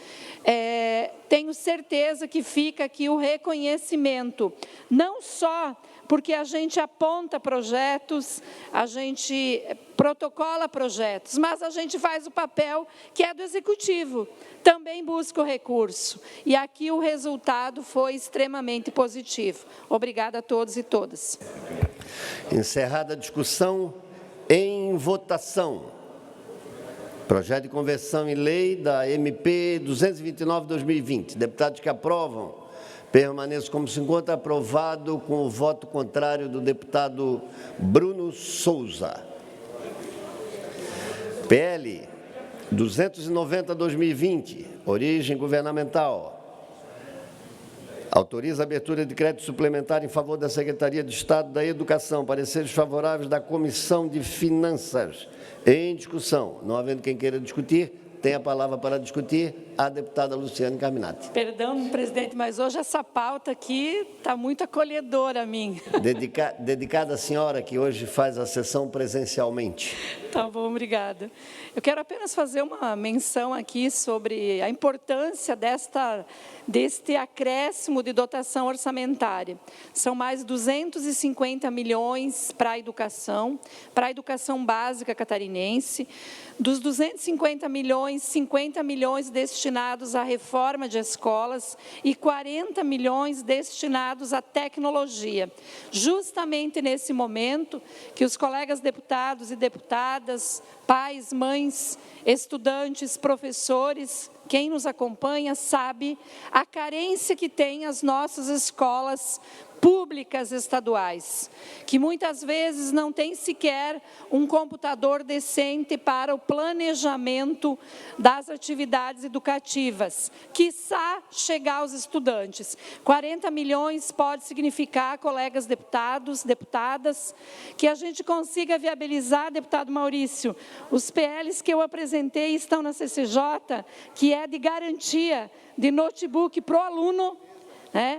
tenho certeza que fica aqui o reconhecimento, não só porque a gente aponta projetos, a gente protocola projetos, mas a gente faz o papel que é do Executivo, também busca o recurso. E aqui o resultado foi extremamente positivo. Obrigada a todos e todas. Encerrada a discussão, em votação. Projeto de conversão em lei da MP 229/2020. Deputados que aprovam, permaneçam como se encontra. Aprovado com o voto contrário do deputado Bruno Souza. PL 290/2020, origem governamental. Autoriza a abertura de crédito suplementar em favor da Secretaria de Estado da Educação. Pareceres favoráveis da Comissão de Finanças. Em discussão. Não havendo quem queira discutir, Tem a palavra para discutir a deputada Luciane Carminati. Perdão, presidente, mas hoje essa pauta aqui está muito acolhedora a mim. Dedicada à senhora, que hoje faz a sessão presencialmente. Tá bom, obrigada. Eu quero apenas fazer uma menção aqui sobre a importância deste acréscimo de dotação orçamentária. São mais 250 milhões para a educação básica catarinense. Dos 250 milhões, 50 milhões destinados à reforma de escolas e 40 milhões destinados à tecnologia. Justamente nesse momento que os colegas deputados e deputadas, pais, mães, estudantes, professores, quem nos acompanha sabe a carência que tem as nossas escolas públicas estaduais, que muitas vezes não tem sequer um computador decente para o planejamento das atividades educativas, quiçá chegar aos estudantes. 40 milhões pode significar, colegas deputados, deputadas, que a gente consiga viabilizar, deputado Maurício, os PLs que eu apresentei estão na CCJ, que é de garantia de notebook para o aluno,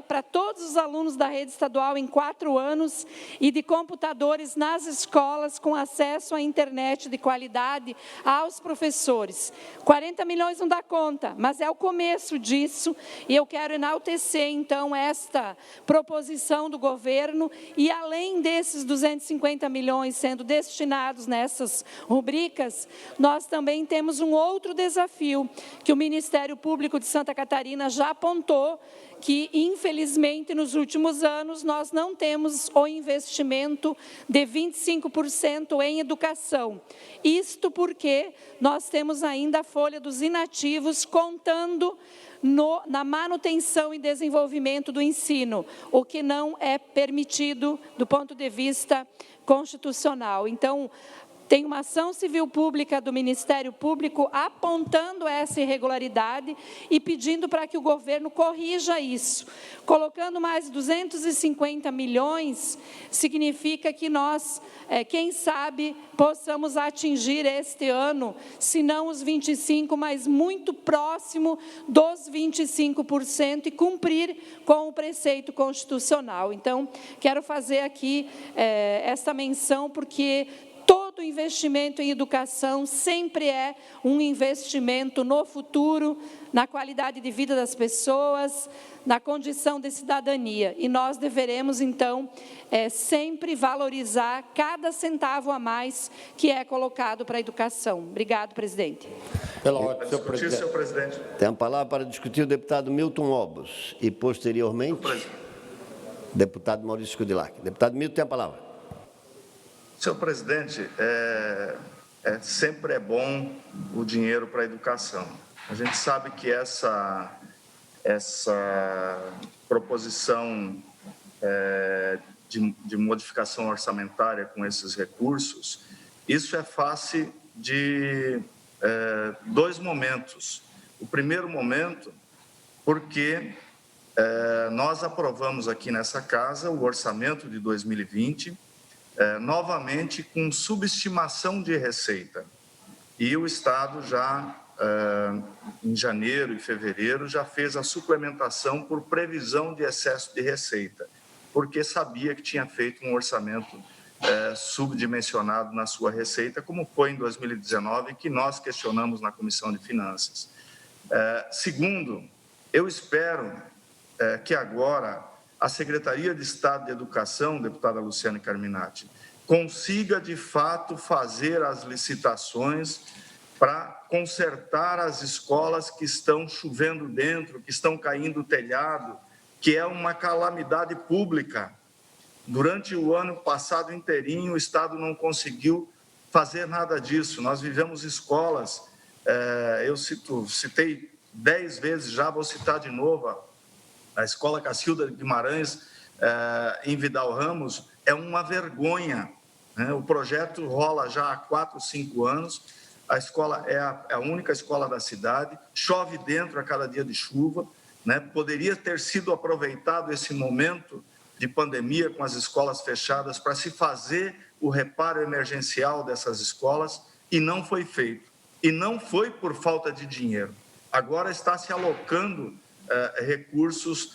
para todos os alunos da rede estadual em 4 anos e de computadores nas escolas com acesso à internet de qualidade aos professores. 40 milhões não dá conta, mas é o começo disso e eu quero enaltecer, então, esta proposição do governo e, além desses 250 milhões sendo destinados nessas rubricas, nós também temos um outro desafio que o Ministério Público de Santa Catarina já apontou, que, infelizmente, nos últimos anos, nós não temos o investimento de 25% em educação. Isto porque nós temos ainda a folha dos inativos contando na manutenção e desenvolvimento do ensino, o que não é permitido do ponto de vista constitucional. Então, tem uma ação civil pública do Ministério Público apontando essa irregularidade e pedindo para que o governo corrija isso. Colocando mais 250 milhões, significa que nós, quem sabe, possamos atingir este ano, se não os 25%, mas muito próximo dos 25% e cumprir com o preceito constitucional. Então, quero fazer aqui essa menção, porque todo investimento em educação sempre é um investimento no futuro, na qualidade de vida das pessoas, na condição de cidadania. E nós deveremos, então, sempre valorizar cada centavo a mais que é colocado para a educação. Obrigado, presidente. Pela ordem, senhor presidente. Tem a palavra para discutir o deputado Milton Obos e, posteriormente, deputado Maurício Kudilac. Deputado Milton, tem a palavra. Senhor presidente, sempre é bom o dinheiro para a educação. A gente sabe que essa proposição de modificação orçamentária com esses recursos, isso é face de 2 momentos. O primeiro momento, porque nós aprovamos aqui nessa casa o orçamento de 2020, novamente com subestimação de receita. E o Estado já, em janeiro e fevereiro, já fez a suplementação por previsão de excesso de receita, porque sabia que tinha feito um orçamento subdimensionado na sua receita, como foi em 2019, que nós questionamos na Comissão de Finanças. Segundo, eu espero que agora a Secretaria de Estado de Educação, deputada Luciane Carminati, consiga, de fato, fazer as licitações para consertar as escolas que estão chovendo dentro, que estão caindo o telhado, que é uma calamidade pública. Durante o ano passado inteirinho, o Estado não conseguiu fazer nada disso. Nós vivemos escolas, eu citei 10 vezes já, vou citar de novo, a Escola Cacilda de Guimarães, em Vidal Ramos, é uma vergonha. O projeto rola já há 4, 5 anos, a escola é a única escola da cidade, chove dentro a cada dia de chuva, poderia ter sido aproveitado esse momento de pandemia com as escolas fechadas para se fazer o reparo emergencial dessas escolas e não foi feito. e não foi por falta de dinheiro. Agora está se alocando recursos,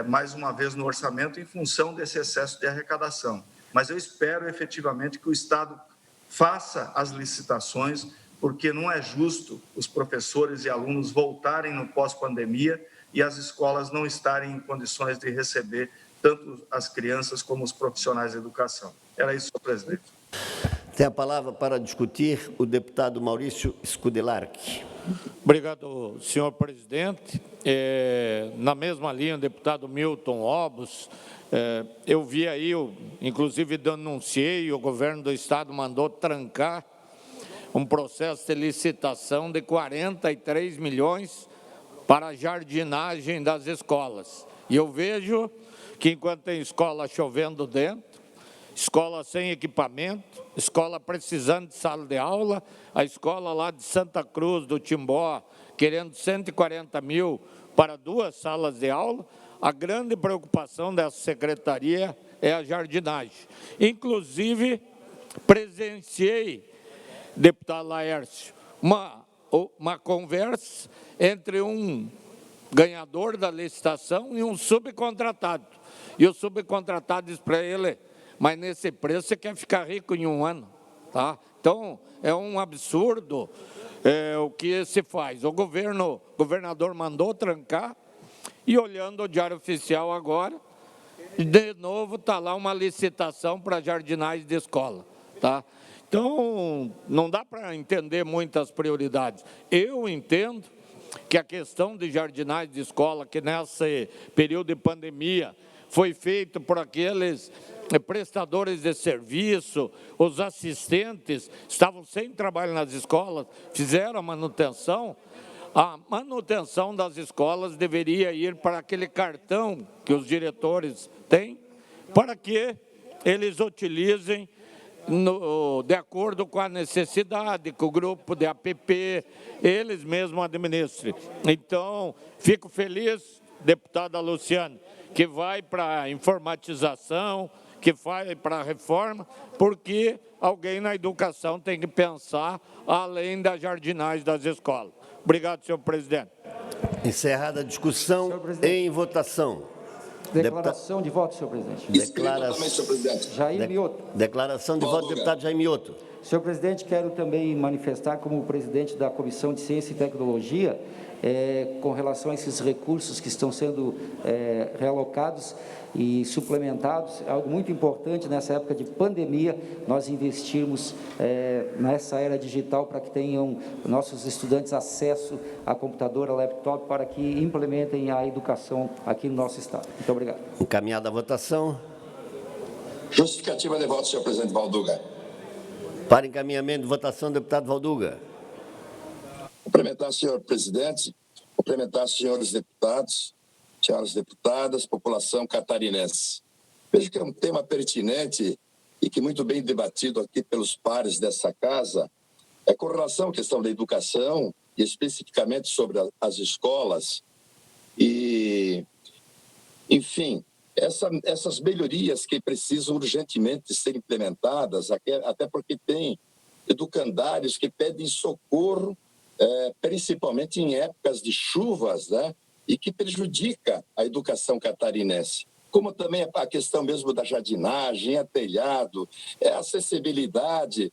mais uma vez, no orçamento em função desse excesso de arrecadação. Mas eu espero efetivamente que o Estado faça as licitações, porque não é justo os professores e alunos voltarem no pós-pandemia e as escolas não estarem em condições de receber tanto as crianças como os profissionais de educação. Era isso, senhor presidente. Tem a palavra para discutir o deputado Maurício Skudelark. Obrigado, senhor presidente. Na mesma linha, o deputado Milton Obos, eu vi aí, inclusive denunciei, o governo do estado mandou trancar um processo de licitação de 43 milhões para a jardinagem das escolas. E eu vejo que enquanto tem escola chovendo dentro, escola sem equipamento, escola precisando de sala de aula, a escola lá de Santa Cruz, do Timbó, querendo 140 mil para 2 salas de aula, a grande preocupação dessa secretaria é a jardinagem. Inclusive, presenciei, deputado Laércio, uma conversa entre um ganhador da licitação e um subcontratado. E o subcontratado disse para ele: mas nesse preço você quer ficar rico em 1 ano. Tá? Então, é um absurdo o que se faz. O governador mandou trancar e, olhando o Diário Oficial agora, de novo está lá uma licitação para jardinagem de escola. Tá? Então, não dá para entender muitas prioridades. Eu entendo que a questão de jardinagem de escola, que nesse período de pandemia foi feito por aqueles prestadores de serviço, os assistentes, estavam sem trabalho nas escolas, fizeram a manutenção das escolas deveria ir para aquele cartão que os diretores têm, para que eles utilizem de acordo com a necessidade, com o grupo de APP, eles mesmos administrem. Então, fico feliz, deputada Luciane, que vai para a informatização, que vai para a reforma, porque alguém na educação tem que pensar além da jardinagem das escolas. Obrigado, senhor presidente. Encerrada a discussão, em votação. Declaração de voto, senhor presidente. Jair Mioto. Declaração de voto, deputado Jair Mioto. Senhor presidente, quero também manifestar como presidente da Comissão de Ciência e Tecnologia, com relação a esses recursos que estão sendo realocados e suplementados, algo muito importante nessa época de pandemia, nós investirmos nessa era digital para que tenham nossos estudantes acesso a computador, a laptop, para que implementem a educação aqui no nosso estado. Muito obrigado. Encaminhada a votação. Justificativa de voto, senhor presidente Valduga. Para encaminhamento de votação, deputado Valduga. Cumprimentar, senhor presidente, cumprimentar senhores deputados, senhoras deputadas, população catarinense. Vejo que é um tema pertinente e que muito bem debatido aqui pelos pares dessa casa, com relação à questão da educação e especificamente sobre as escolas. E, enfim, essas melhorias que precisam urgentemente ser implementadas, até porque tem educandários que pedem socorro, principalmente em épocas de chuvas, né? E que prejudica a educação catarinense. Como também a questão mesmo da jardinagem, telhado, a acessibilidade,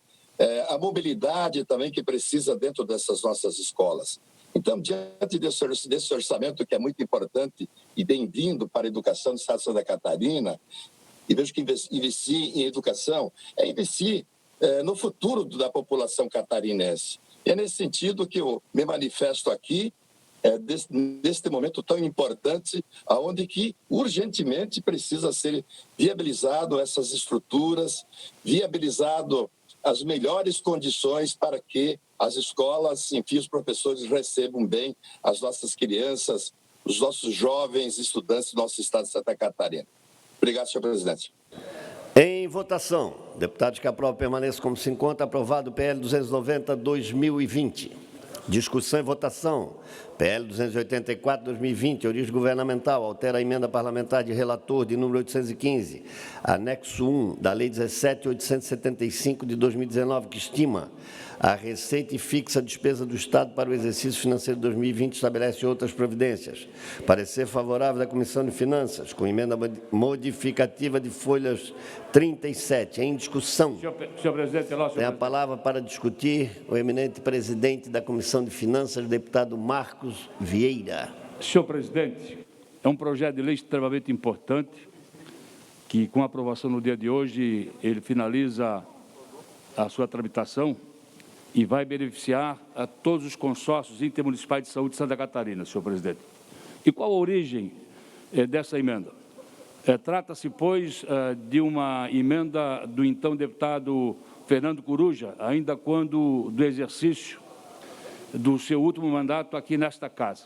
a mobilidade também que precisa dentro dessas nossas escolas. Então, diante desse orçamento que é muito importante e bem-vindo para a educação do Estado de Santa Catarina, e vejo que investir em educação é investir no futuro da população catarinense. É nesse sentido que eu me manifesto aqui, neste momento tão importante, onde que urgentemente precisa ser viabilizado essas estruturas, viabilizado as melhores condições para que as escolas, enfim, os professores recebam bem as nossas crianças, os nossos jovens estudantes do nosso estado de Santa Catarina. Obrigado, senhor presidente. Em votação, deputados que aprovam permaneçam como se encontra, aprovado o PL 290-2020. Discussão e votação. PL 284/2020, origem governamental, altera a emenda parlamentar de relator de número 815, anexo 1 da Lei 17.875 de 2019, que estima a receita e fixa a despesa do Estado para o exercício financeiro de 2020, estabelece outras providências. Parecer favorável da Comissão de Finanças, com emenda modificativa de folhas 37. Em discussão. Senhor presidente, tem a palavra para discutir o eminente presidente da Comissão de Finanças, deputado Marcos Vieira. Senhor presidente, é um projeto de lei extremamente importante, que com a aprovação no dia de hoje, ele finaliza a sua tramitação e vai beneficiar a todos os consórcios intermunicipais de saúde de Santa Catarina, senhor presidente. E qual a origem dessa emenda? Trata-se, pois, de uma emenda do então deputado Fernando Coruja, ainda quando do exercício do seu último mandato aqui nesta casa.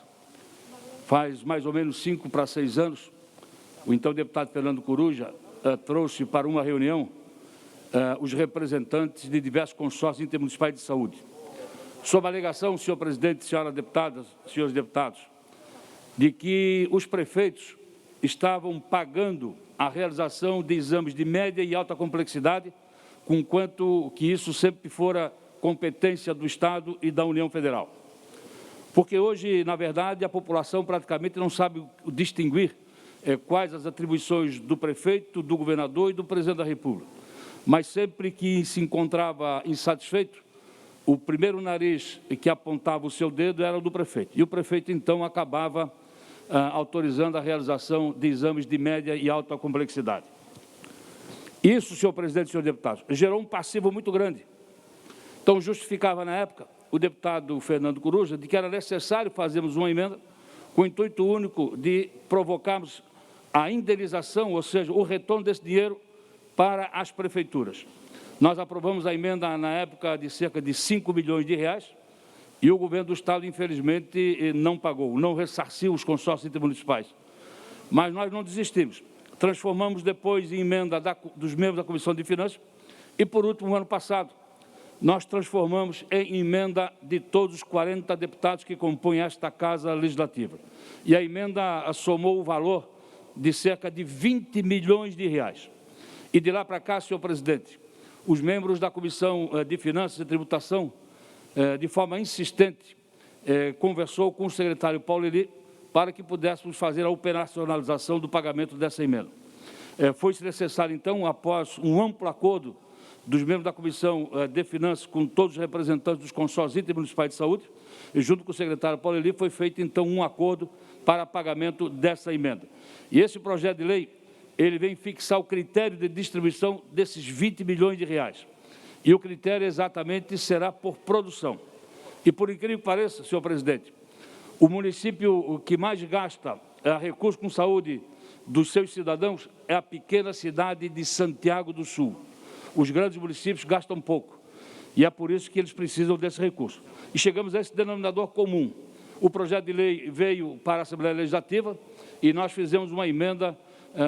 Faz mais ou menos 5 para 6 anos, o então deputado Fernando Coruja trouxe para uma reunião os representantes de diversos consórcios intermunicipais de saúde. Sob a alegação, senhor presidente, senhoras deputadas, senhores deputados, de que os prefeitos estavam pagando a realização de exames de média e alta complexidade, conquanto que isso sempre fora competência do Estado e da União Federal. Porque hoje, na verdade, a população praticamente não sabe distinguir quais as atribuições do prefeito, do governador e do presidente da República. Mas sempre que se encontrava insatisfeito, o primeiro nariz que apontava o seu dedo era o do prefeito. E o prefeito, então, acabava autorizando a realização de exames de média e alta complexidade. Isso, senhor presidente e senhor deputado, gerou um passivo muito grande. Então, justificava, na época, o deputado Fernando Coruja de que era necessário fazermos uma emenda com o intuito único de provocarmos a indenização, ou seja, o retorno desse dinheiro para as prefeituras. Nós aprovamos a emenda na época de cerca de 5 milhões de reais e o governo do Estado, infelizmente, não pagou, não ressarciu os consórcios intermunicipais. Mas nós não desistimos. Transformamos depois em emenda dos membros da Comissão de Finanças e, por último, no ano passado, nós transformamos em emenda de todos os 40 deputados que compõem esta Casa Legislativa. E a emenda somou o valor de cerca de 20 milhões de reais. E de lá para cá, senhor presidente, os membros da Comissão de Finanças e Tributação, de forma insistente, conversou com o secretário Paulo Eli para que pudéssemos fazer a operacionalização do pagamento dessa emenda. Foi-se necessário, então, após um amplo acordo dos membros da Comissão de Finanças com todos os representantes dos consórcios intermunicipais de saúde, e junto com o secretário Paulo Eli, foi feito, então, um acordo para pagamento dessa emenda. E esse projeto de lei, ele vem fixar o critério de distribuição desses 20 milhões de reais. E o critério exatamente será por produção. E, por incrível que pareça, senhor presidente, o município que mais gasta recursos com saúde dos seus cidadãos é a pequena cidade de Santiago do Sul. Os grandes municípios gastam pouco. E é por isso que eles precisam desse recurso. E chegamos a esse denominador comum. O projeto de lei veio para a Assembleia Legislativa e nós fizemos uma emenda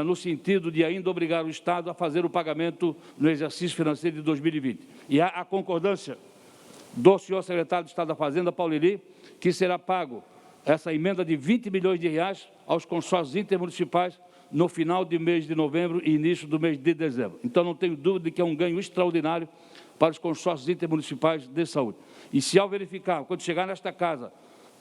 no sentido de ainda obrigar o Estado a fazer o pagamento no exercício financeiro de 2020. E há a concordância do senhor secretário de Estado da Fazenda, Paulo Eli, que será pago essa emenda de 20 milhões de reais aos consórcios intermunicipais no final do mês de novembro e início do mês de dezembro. Então, não tenho dúvida de que é um ganho extraordinário para os consórcios intermunicipais de saúde. E se, ao verificar, quando chegar nesta casa,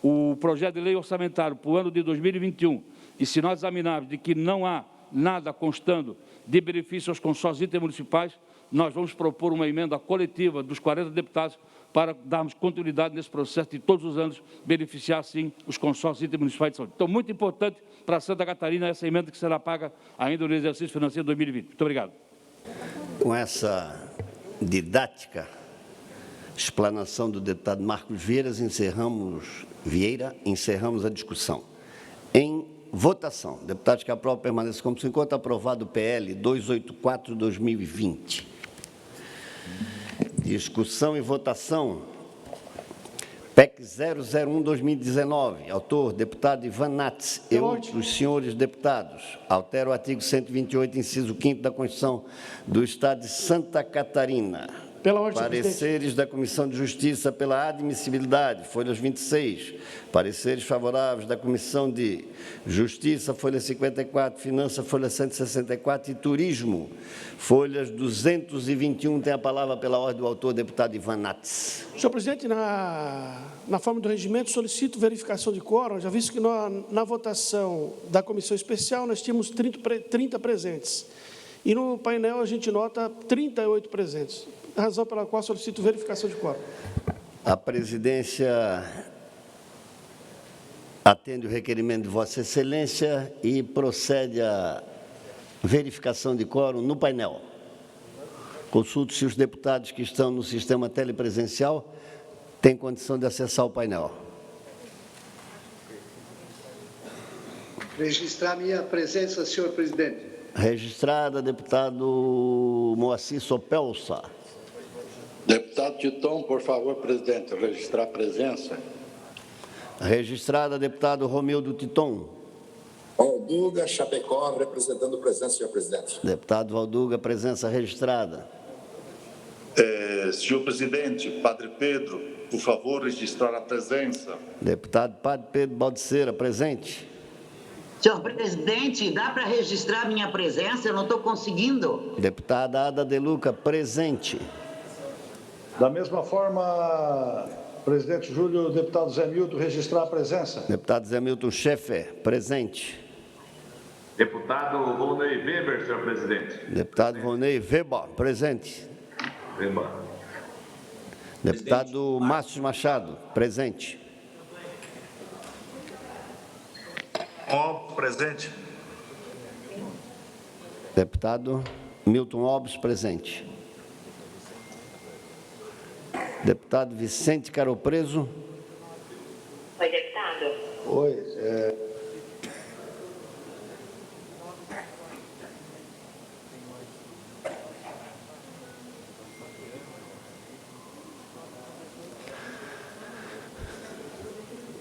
o projeto de lei orçamentário para o ano de 2021, e se nós examinarmos de que não há nada constando de benefício aos consórcios intermunicipais, nós vamos propor uma emenda coletiva dos 40 deputados para darmos continuidade nesse processo de todos os anos beneficiar, sim, os consórcios intermunicipais de saúde. Então, muito importante para Santa Catarina essa emenda que será paga ainda no exercício financeiro 2020. Muito obrigado. Com essa didática explanação do deputado Marcos Vieira, encerramos a discussão. Em votação, deputados que aprovam permaneçam como se encontra aprovado o PL 284/2020. Discussão e votação. PEC 001/2019. Autor, deputado Ivan Nats e outros senhores deputados. Altera o artigo 128, inciso 5º da Constituição do Estado de Santa Catarina. Pela ordem, senhor presidente. Pareceres da Comissão de Justiça pela admissibilidade, folhas 26. Pareceres favoráveis da Comissão de Justiça, folha 54, Finanças, folha 164 e Turismo, folhas 221. Tem a palavra pela ordem do autor, deputado Ivan Nats. Senhor presidente, na forma do regimento, solicito verificação de quórum, já visto que na votação da comissão especial nós tínhamos 30 presentes. E no painel a gente nota 38 presentes. Razão pela qual solicito verificação de quórum. A presidência atende o requerimento de Vossa Excelência e procede à verificação de quórum no painel. Consulto se os deputados que estão no sistema telepresencial têm condição de acessar o painel. Registrar minha presença, senhor presidente. Registrada, deputado Moacir Sopelsa. Deputado Titon, por favor, presidente, registrar a presença. Registrada, deputado Romildo Titon. Valduga Chapecó, representando presença, senhor presidente. Deputado Valduga, presença registrada. Senhor presidente, Padre Pedro, por favor, registrar a presença. Deputado Padre Pedro Baldiceira, presente. Senhor presidente, dá para registrar minha presença? Eu não estou conseguindo. Deputada Ada De Luca, presente. Da mesma forma, presidente Júlio, deputado Zé Milton, registrar a presença. Deputado Zé Milton Schaeffer, presente. Deputado Volney Weber, senhor presidente. Deputado Volney Weber, presente. Weber. Deputado Márcio Machado, presente. Presente. Deputado Milton Alves, presente. Deputado Vicente Caropreso. Oi, deputado. Oi.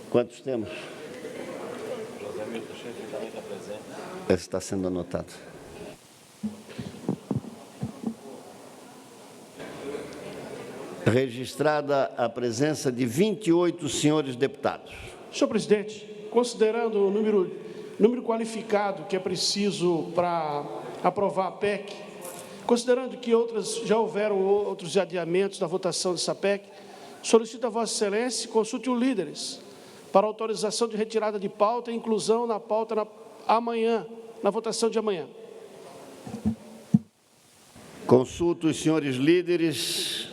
Quantos temos? Esse está sendo anotado. Registrada a presença de 28 senhores deputados. Senhor presidente, considerando o número qualificado que é preciso para aprovar a PEC, considerando que já houveram outros adiamentos da votação dessa PEC, solicito a Vossa Excelência consulte os líderes para autorização de retirada de pauta e inclusão na pauta amanhã, na votação de amanhã. Consulto os senhores líderes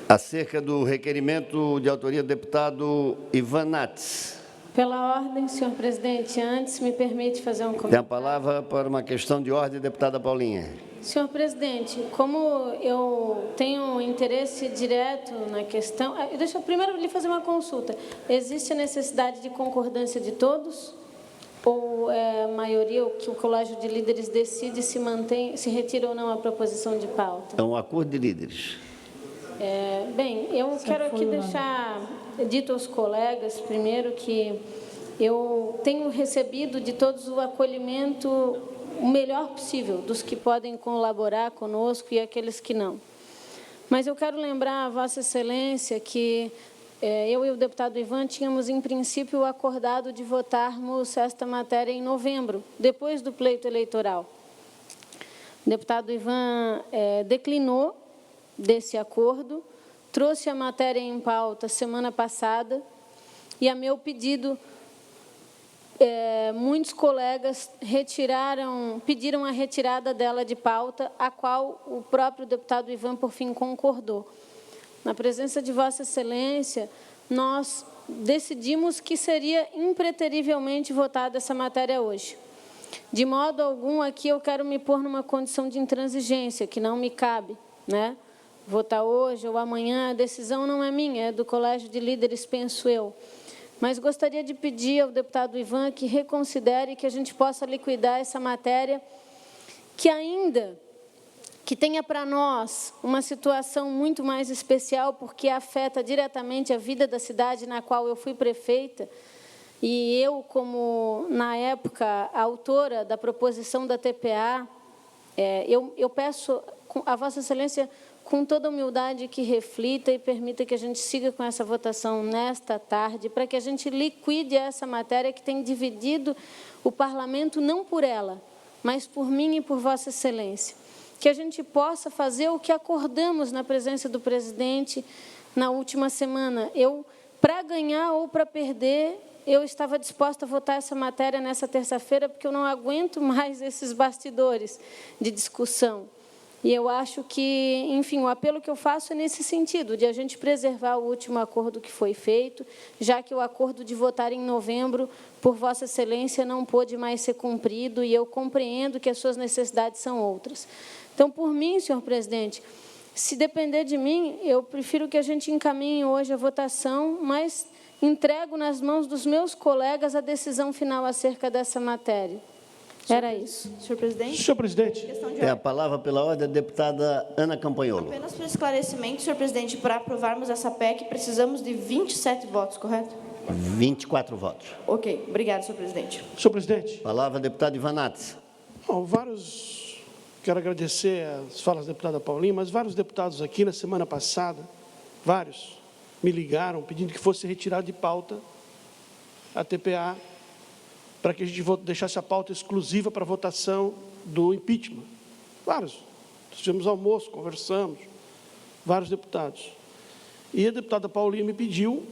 acerca do requerimento de autoria do deputado Ivan Nats. Pela ordem, senhor presidente, antes me permite fazer um comentário. Tem a palavra para uma questão de ordem, deputada Paulinha. Senhor presidente, como eu tenho interesse direto na questão... Deixa eu primeiro lhe fazer uma consulta. Existe a necessidade de concordância de todos? Ou é a maioria, que o Colégio de Líderes decide se mantém, se retira ou não a proposição de pauta? É um acordo de líderes. Bem, eu quero aqui deixar dito aos colegas, primeiro, que eu tenho recebido de todos o acolhimento o melhor possível, dos que podem colaborar conosco e aqueles que não. Mas eu quero lembrar a Vossa Excelência que eu e o deputado Ivan tínhamos, em princípio, acordado de votarmos esta matéria em novembro, depois do pleito eleitoral. O deputado Ivan declinou desse acordo, trouxe a matéria em pauta semana passada e, a meu pedido, muitos colegas pediram a retirada dela de pauta, a qual o próprio deputado Ivan, por fim, concordou. Na presença de Vossa Excelência, nós decidimos que seria impreterivelmente votada essa matéria hoje. De modo algum, aqui eu quero me pôr numa condição de intransigência, que não me cabe, né? Votar hoje ou amanhã, a decisão não é minha, é do Colégio de Líderes, penso eu. Mas gostaria de pedir ao deputado Ivan que reconsidere que a gente possa liquidar essa matéria, que tenha para nós uma situação muito mais especial, porque afeta diretamente a vida da cidade na qual eu fui prefeita, e eu, como, na época, autora da proposição da TPA, eu peço a Vossa Excelência, com toda humildade, que reflita e permita que a gente siga com essa votação nesta tarde, para que a gente liquide essa matéria que tem dividido o Parlamento, não por ela, mas por mim e por Vossa Excelência. Que a gente possa fazer o que acordamos na presença do presidente na última semana. Para ganhar ou para perder, eu estava disposta a votar essa matéria nessa terça-feira, porque eu não aguento mais esses bastidores de discussão. E eu acho que, enfim, o apelo que eu faço é nesse sentido, de a gente preservar o último acordo que foi feito, já que o acordo de votar em novembro, por Vossa Excelência, não pôde mais ser cumprido, e eu compreendo que as suas necessidades são outras. Então, por mim, senhor presidente, se depender de mim, eu prefiro que a gente encaminhe hoje a votação, mas entrego nas mãos dos meus colegas a decisão final acerca dessa matéria. Era isso. Senhor presidente? Senhor presidente. Tem a palavra pela ordem a deputada Ana Campanholo. Apenas para esclarecimento, senhor presidente, para aprovarmos essa PEC, precisamos de 27 votos, correto? 24 votos. Ok, obrigado, senhor presidente. Senhor presidente. Palavra, deputado Ivanates. Quero agradecer as falas da deputada Paulinha, mas vários deputados aqui na semana passada, vários, me ligaram pedindo que fosse retirado de pauta a TPA, para que a gente deixasse a pauta exclusiva para a votação do impeachment. Vários. Tivemos almoço, conversamos, vários deputados. E a deputada Paulinha me pediu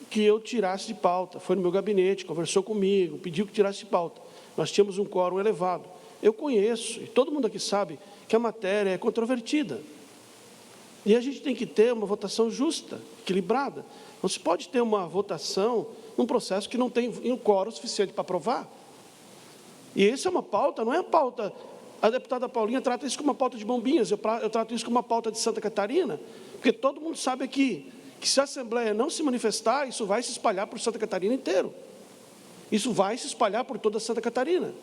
que eu tirasse de pauta. Foi no meu gabinete, conversou comigo, pediu que tirasse de pauta. Nós tínhamos um quórum elevado. Eu conheço, e todo mundo aqui sabe, que a matéria é controvertida. E a gente tem que ter uma votação justa, equilibrada. Não se pode ter uma votação num processo que não tem um quórum suficiente para aprovar. E essa é uma pauta, não é a pauta... A deputada Paulinha trata isso como uma pauta de bombinhas, eu trato isso como uma pauta de Santa Catarina, porque todo mundo sabe aqui que se a Assembleia não se manifestar, isso vai se espalhar por Santa Catarina inteiro. Isso vai se espalhar por toda Santa Catarina.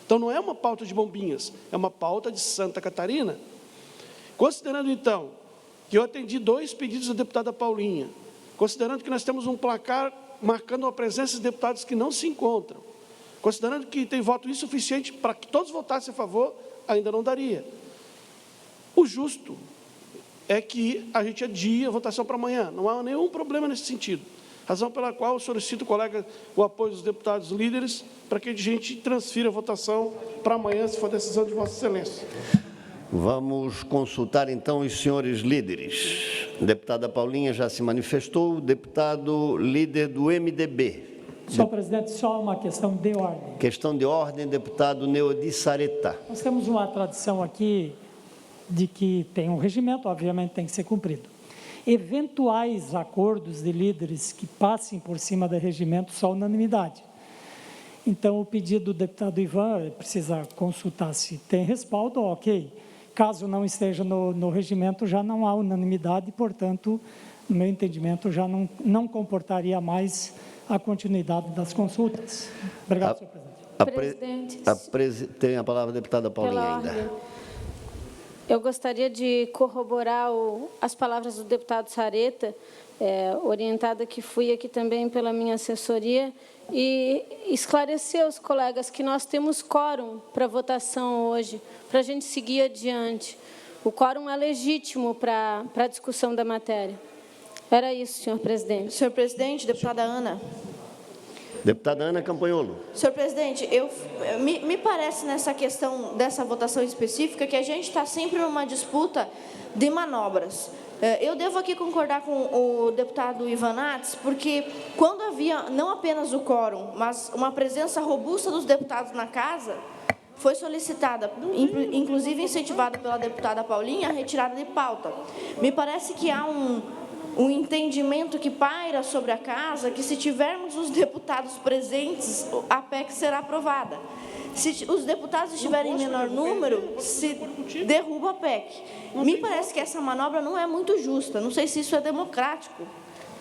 Então, não é uma pauta de bombinhas, é uma pauta de Santa Catarina. Considerando, então, que eu atendi 2 pedidos da deputada Paulinha, considerando que nós temos um placar marcando a presença de deputados que não se encontram, considerando que tem voto insuficiente para que todos votassem a favor, ainda não daria. O justo é que a gente adie a votação para amanhã, não há nenhum problema nesse sentido. Razão pela qual eu solicito, colega, o apoio dos deputados líderes para que a gente transfira a votação para amanhã, se for decisão de Vossa Excelência. Vamos consultar, então, os senhores líderes. A deputada Paulinha já se manifestou, o deputado líder do MDB. Senhor presidente, só uma questão de ordem. Questão de ordem, deputado Neudi Sareta. Nós temos uma tradição aqui de que tem um regimento, obviamente tem que ser cumprido. Eventuais acordos de líderes que passem por cima do regimento, só unanimidade. Então, o pedido do deputado Ivan precisa consultar se tem respaldo, ok. Caso não esteja no regimento, já não há unanimidade, portanto, no meu entendimento, já não comportaria mais a continuidade das consultas. Obrigado, senhor presidente. Tem a palavra a deputada Paulinha ainda. Eu gostaria de corroborar as palavras do deputado Sareta, orientada que fui aqui também pela minha assessoria, e esclarecer aos colegas que nós temos quórum para votação hoje, para a gente seguir adiante. O quórum é legítimo para a discussão da matéria. Era isso, senhor presidente. Senhor presidente, deputada Ana. Deputada Ana Campanholo. Senhor presidente, me parece nessa questão dessa votação específica que a gente está sempre numa disputa de manobras. Eu devo aqui concordar com o deputado Ivanates, porque quando havia não apenas o quórum, mas uma presença robusta dos deputados na casa, foi solicitada, inclusive incentivada pela deputada Paulinha, a retirada de pauta. Me parece que há um entendimento que paira sobre a casa, que se tivermos os deputados presentes, a PEC será aprovada. Se os deputados estiverem em menor número, se derruba a PEC. Me parece que essa manobra não é muito justa. Não sei se isso é democrático,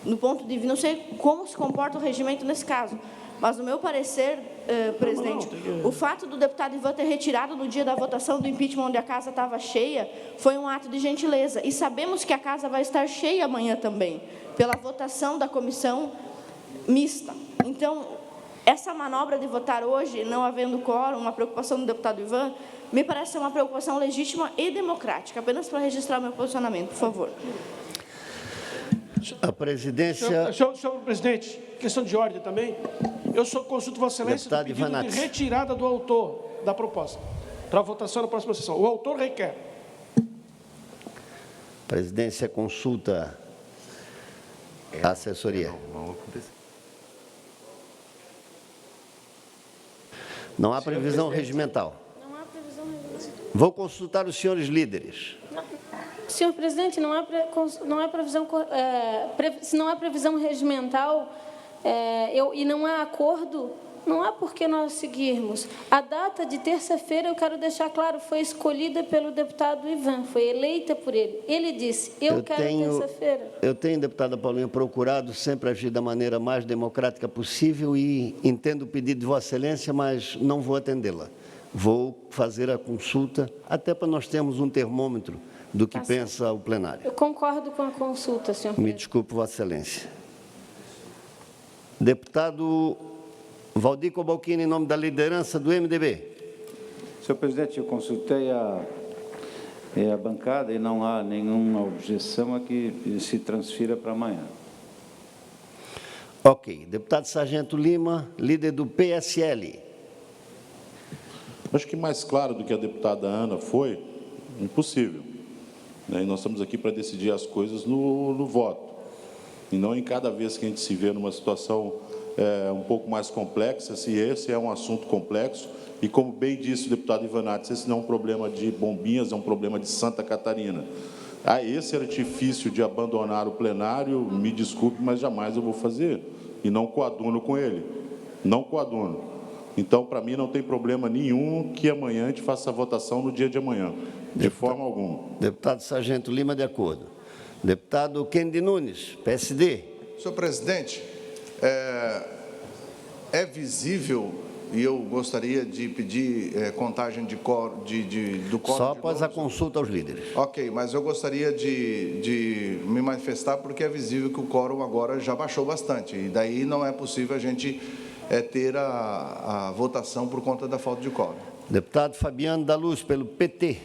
no ponto de vista, não sei como se comporta o regimento nesse caso. Mas, no meu parecer, presidente, o fato do deputado Ivan ter retirado no dia da votação do impeachment, onde a casa estava cheia, foi um ato de gentileza. E sabemos que a casa vai estar cheia amanhã também, pela votação da comissão mista. Então, essa manobra de votar hoje, não havendo quórum, uma preocupação do deputado Ivan, me parece ser uma preocupação legítima e democrática. Apenas para registrar o meu posicionamento, por favor. A presidência... Senhor presidente, questão de ordem também. Eu consulto Vossa Excelência do pedido de retirada do autor da proposta para votação na próxima sessão. O autor requer. A presidência consulta a assessoria. Não há previsão regimental. Não há previsão regimental. Vou consultar os senhores líderes. Senhor presidente, se não há previsão regimental e não há acordo, não há por que nós seguirmos. A data de terça-feira, eu quero deixar claro, foi escolhida pelo deputado Ivan, foi eleita por ele. Ele disse, eu quero terça-feira. Eu tenho, deputada Paulinha, procurado sempre agir da maneira mais democrática possível e entendo o pedido de Vossa Excelência, mas não vou atendê-la. Vou fazer a consulta, até para nós termos um termômetro do que pensa o plenário. Eu concordo com a consulta, senhor presidente. Me desculpe, Vossa Excelência. Deputado Valdir Cobalcini, em nome da liderança do MDB. Senhor presidente, eu consultei a bancada e não há nenhuma objeção a que se transfira para amanhã. Ok. Deputado Sargento Lima, líder do PSL. Acho que mais claro do que a deputada Ana foi, impossível. E nós estamos aqui para decidir as coisas no voto. E não em cada vez que a gente se vê numa situação um pouco mais complexa, se esse é um assunto complexo. E como bem disse o deputado Ivanates, esse não é um problema de Bombinhas, é um problema de Santa Catarina. Esse artifício de abandonar o plenário, me desculpe, mas jamais eu vou fazer. E não coaduno com ele. Não coaduno. Então, para mim, não tem problema nenhum que amanhã a gente faça a votação no dia de amanhã, de forma alguma. Deputado Sargento Lima, de acordo. Deputado Kennedy Nunes, PSD. Senhor presidente, é visível, e eu gostaria de pedir contagem do quórum. Só após a consulta aos líderes. Ok, mas eu gostaria de me manifestar porque é visível que o quórum agora já baixou bastante, e daí não é possível a gente ter a votação por conta da falta de quórum. Deputado Fabiano da Luz, pelo PT.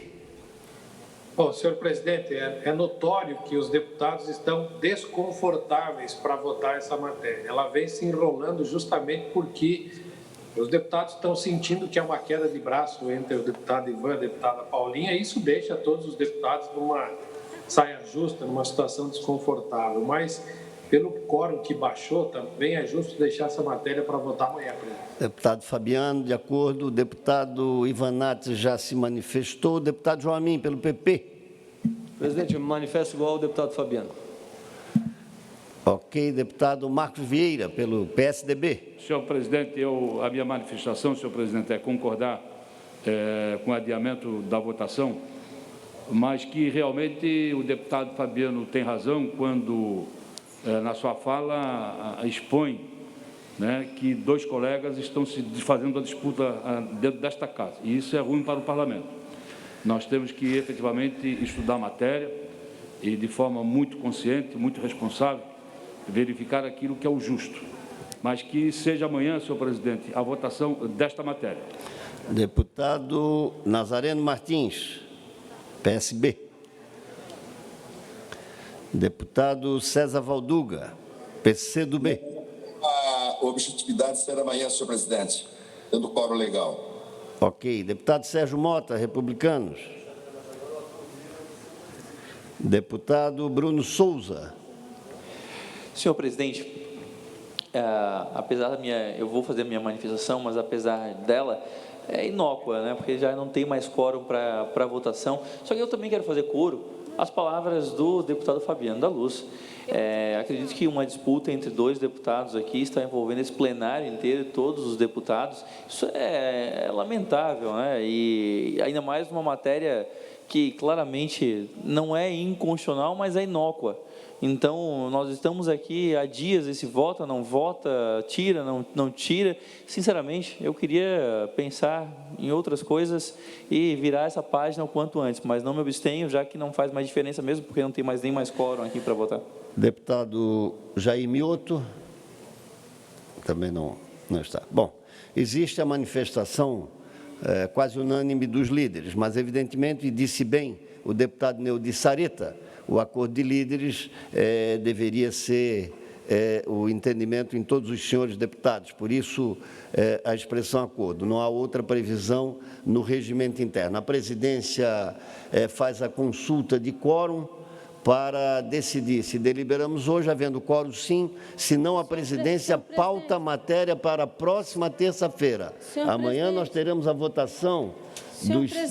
Bom, senhor presidente, é notório que os deputados estão desconfortáveis para votar essa matéria. Ela vem se enrolando justamente porque os deputados estão sentindo que é uma queda de braço entre o deputado Ivan e a deputada Paulinha, e isso deixa todos os deputados numa saia justa, numa situação desconfortável. Mas, pelo quórum que baixou, também é justo deixar essa matéria para votar amanhã, presidente. Deputado Fabiano, de acordo. O deputado Ivanates já se manifestou. O deputado João Amin, pelo PP. Presidente, eu me manifesto igual ao deputado Fabiano. Ok. Deputado Marcos Vieira, pelo PSDB. Senhor presidente, a minha manifestação, senhor presidente, é concordar com o adiamento da votação, mas que realmente o deputado Fabiano tem razão quando, na sua fala, expõe, né, que dois colegas estão se fazendo uma disputa dentro desta casa, e isso é ruim para o parlamento. Nós temos que, efetivamente, estudar a matéria e, de forma muito consciente, muito responsável, verificar aquilo que é o justo, mas que seja amanhã, senhor presidente, a votação desta matéria. Deputado Nazareno Martins, PSB. Deputado César Valduga, PCdoB. A objetividade será amanhã, senhor presidente, dentro do quórum legal. Ok. Deputado Sérgio Mota, Republicanos. Deputado Bruno Souza. Senhor presidente, apesar da eu vou fazer a minha manifestação, mas apesar dela, é inócua, né? Porque já não tem mais quórum para votação. Só que eu também quero fazer coro às palavras do deputado Fabiano da Luz. Acredito que uma disputa entre dois deputados aqui está envolvendo esse plenário inteiro, todos os deputados. Isso é lamentável, né? E ainda mais numa matéria que claramente não é inconstitucional, mas é inócua. Então, nós estamos aqui há dias, esse vota, não vota, tira, não tira. Sinceramente, eu queria pensar em outras coisas e virar essa página o quanto antes, mas não me abstenho, já que não faz mais diferença mesmo, porque não tem nem mais quórum aqui para votar. Deputado Jair Mioto, também não Não está. Bom, existe a manifestação quase unânime dos líderes, mas, evidentemente, disse bem o deputado Neudi Sareta, o acordo de líderes deveria ser o entendimento em todos os senhores deputados, por isso a expressão acordo. Não há outra previsão no regimento interno. A presidência faz a consulta de quórum para decidir se deliberamos hoje, havendo quórum sim, se não a presidência pauta a matéria para a próxima terça-feira. Amanhã nós teremos a votação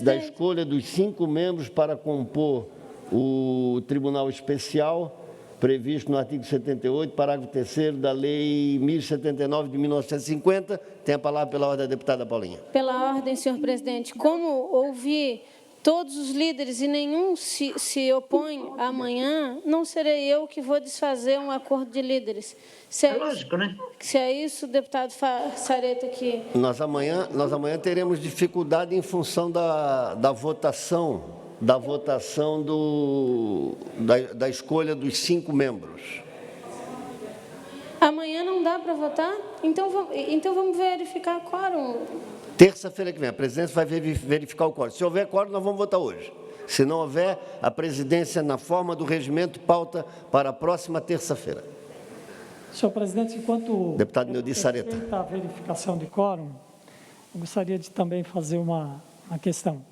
da escolha dos 5 membros para compor o Tribunal Especial, previsto no artigo 78, parágrafo 3º da Lei 1079 de 1950. Tem a palavra pela ordem da deputada Paulinha. Pela ordem, senhor presidente. Como ouvi todos os líderes e nenhum se opõe amanhã, não serei eu que vou desfazer um acordo de líderes. Se é lógico, né? Se é isso, deputado Sareta, que... Nós amanhã teremos dificuldade em função da votação, da escolha dos 5 membros. Amanhã não dá para votar? Então vamos verificar quórum. Terça-feira que vem, a presidência vai verificar o quórum. Se houver quórum, nós vamos votar hoje. Se não houver, a presidência, na forma do regimento, pauta para a próxima terça-feira. Senhor presidente, enquanto deputado Neudi Sareta, a verificação de quórum, eu gostaria de também fazer uma questão.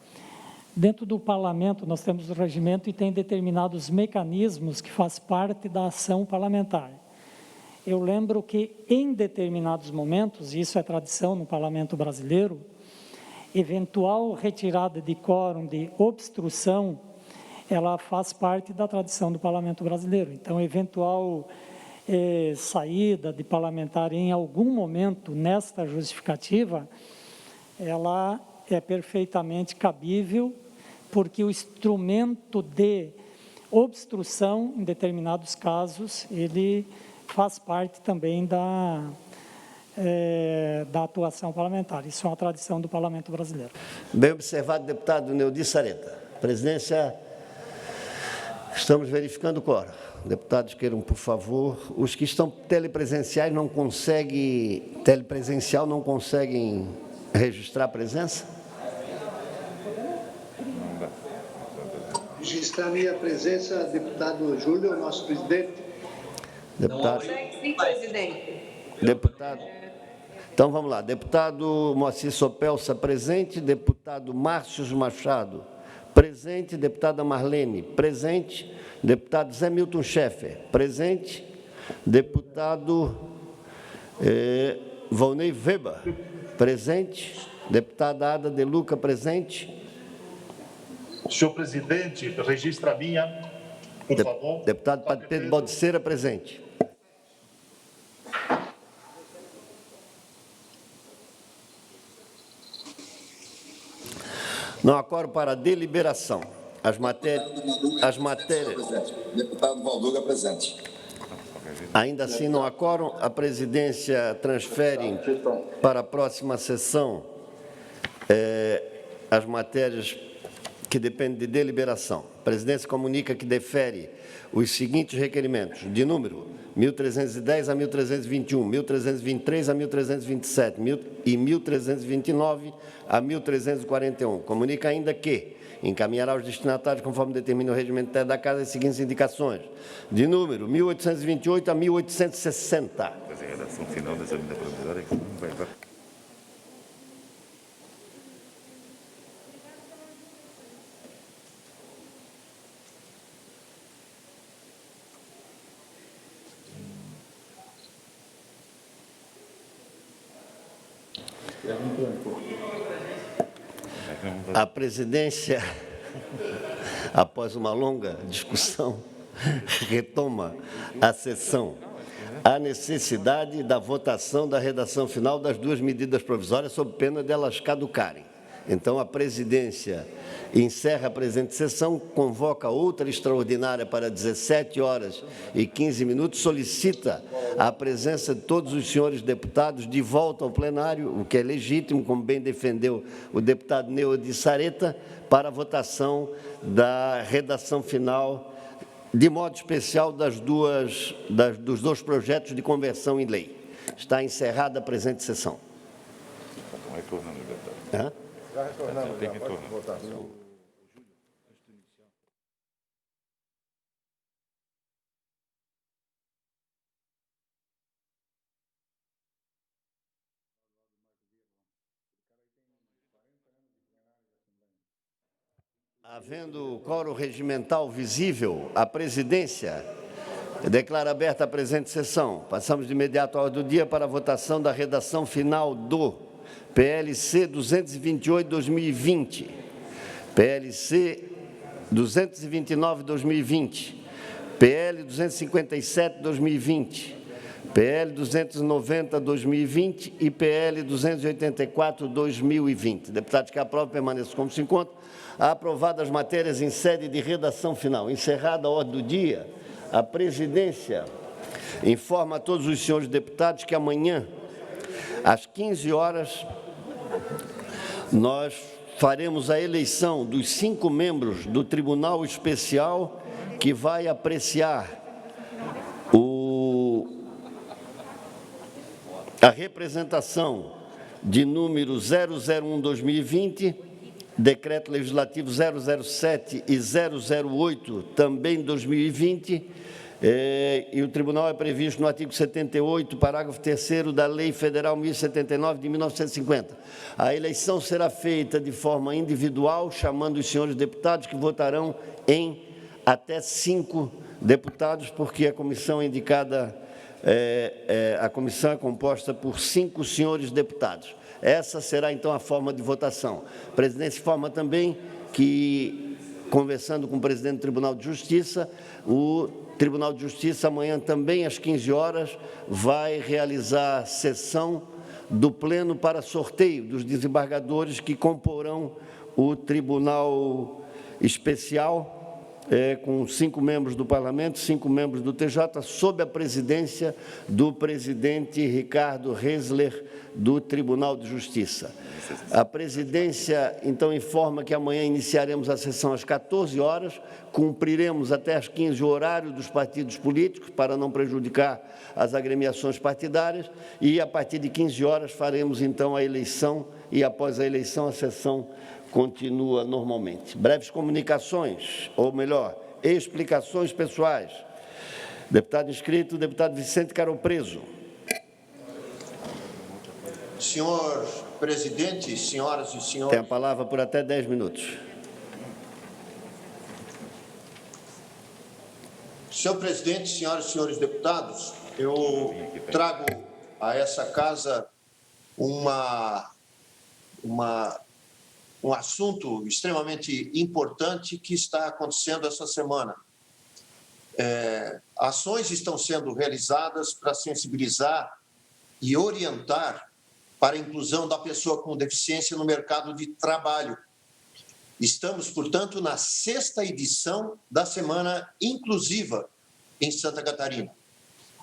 Dentro do parlamento, nós temos o regimento e tem determinados mecanismos que faz parte da ação parlamentar. Eu lembro que, em determinados momentos, e isso é tradição no parlamento brasileiro, eventual retirada de quórum de obstrução, ela faz parte da tradição do parlamento brasileiro. Então, eventual saída de parlamentar em algum momento nesta justificativa, ela é perfeitamente cabível, porque o instrumento de obstrução, em determinados casos, ele faz parte também da atuação parlamentar. Isso é uma tradição do parlamento brasileiro. Bem observado, deputado Neudi Sareta. Presidência, estamos verificando o quórum. Deputados, queiram, por favor, os que estão telepresencial não conseguem registrar a presença? Registrar minha presença, deputado Júlio, nosso presidente. Deputado. Sim, presidente. Deputado. Então, vamos lá. Deputado Moacir Sopelsa, presente. Deputado Márcio Machado, presente. Deputada Marlene, presente. Deputado Zé Milton Schaeffer, presente. Deputado Volney Weber, presente. Deputada Ada De Luca, presente. Senhor presidente, registra a minha, por favor. Deputado Padre Pedro Baldiceira, presente. Não há quórum para a deliberação. As matérias... Deputado Valduga, presente. Ainda assim, não há quórum. A presidência transfere para a próxima sessão as matérias que dependem de deliberação. A presidência comunica que defere os seguintes requerimentos, de número 1310 a 1321, 1323 a 1327 e 1329 a 1341. Comunica ainda que encaminhará aos destinatários, conforme determina o regimento interno da Casa, as seguintes indicações, de número 1828 a 1860. Fazer a redação final dessa medida provisória que não vai... A presidência, após uma longa discussão, retoma a sessão. Há necessidade da votação da redação final das 2 medidas provisórias, sob pena de elas caducarem. Então, a presidência encerra a presente sessão, convoca outra extraordinária para 17h15, solicita a presença de todos os senhores deputados de volta ao plenário, o que é legítimo, como bem defendeu o deputado Neudi Sareta, para a votação da redação final, de modo especial dos 2 projetos de conversão em lei. Está encerrada a presente sessão. Estão retornando, deputado. Já retornamos, Tem já. Pode retorno. votar. Havendo quórum regimental visível, a presidência declara aberta a presente sessão. Passamos de imediato à ordem do dia para a votação da redação final do PLC 228/2020, PLC 229/2020, PL 257/2020, PL 290/2020 e PL 284/2020. Deputados que aprovam, permaneçam como se encontram. Aprovadas as matérias em sede de redação final. Encerrada a ordem do dia, a presidência informa a todos os senhores deputados que amanhã, às 15 horas, nós faremos a eleição dos 5 membros do Tribunal Especial que vai apreciar a representação de número 001/2020, Decreto Legislativo 007 e 008, também 2020, e o tribunal é previsto no artigo 78, parágrafo 3º da Lei Federal 1079 de 1950. A eleição será feita de forma individual, chamando os senhores deputados que votarão em até 5 deputados, porque a comissão indicada, a comissão é composta por 5 senhores deputados. Essa será, então, a forma de votação. A presidência informa também que, conversando com o presidente do Tribunal de Justiça, o Tribunal de Justiça, amanhã também, às 15 horas, vai realizar sessão do Pleno para sorteio dos desembargadores que comporão o Tribunal Especial, com 5 membros do Parlamento, 5 membros do TJ, sob a presidência do presidente Ricardo Resler, do Tribunal de Justiça. A presidência, então, informa que amanhã iniciaremos a sessão às 14 horas, cumpriremos até às 15 o horário dos partidos políticos, para não prejudicar as agremiações partidárias, e a partir de 15 horas faremos, então, a eleição, e após a eleição a sessão continua normalmente. Breves comunicações, ou melhor, explicações pessoais. Deputado inscrito, deputado Vicente Carol Preso. Senhor presidente, senhoras e senhores. Tem a palavra por até 10 minutos. Senhor presidente, senhoras e senhores deputados, eu trago a essa casa um assunto extremamente importante que está acontecendo essa semana. Ações estão sendo realizadas para sensibilizar e orientar para a inclusão da pessoa com deficiência no mercado de trabalho. Estamos, portanto, na 6ª edição da Semana Inclusiva em Santa Catarina.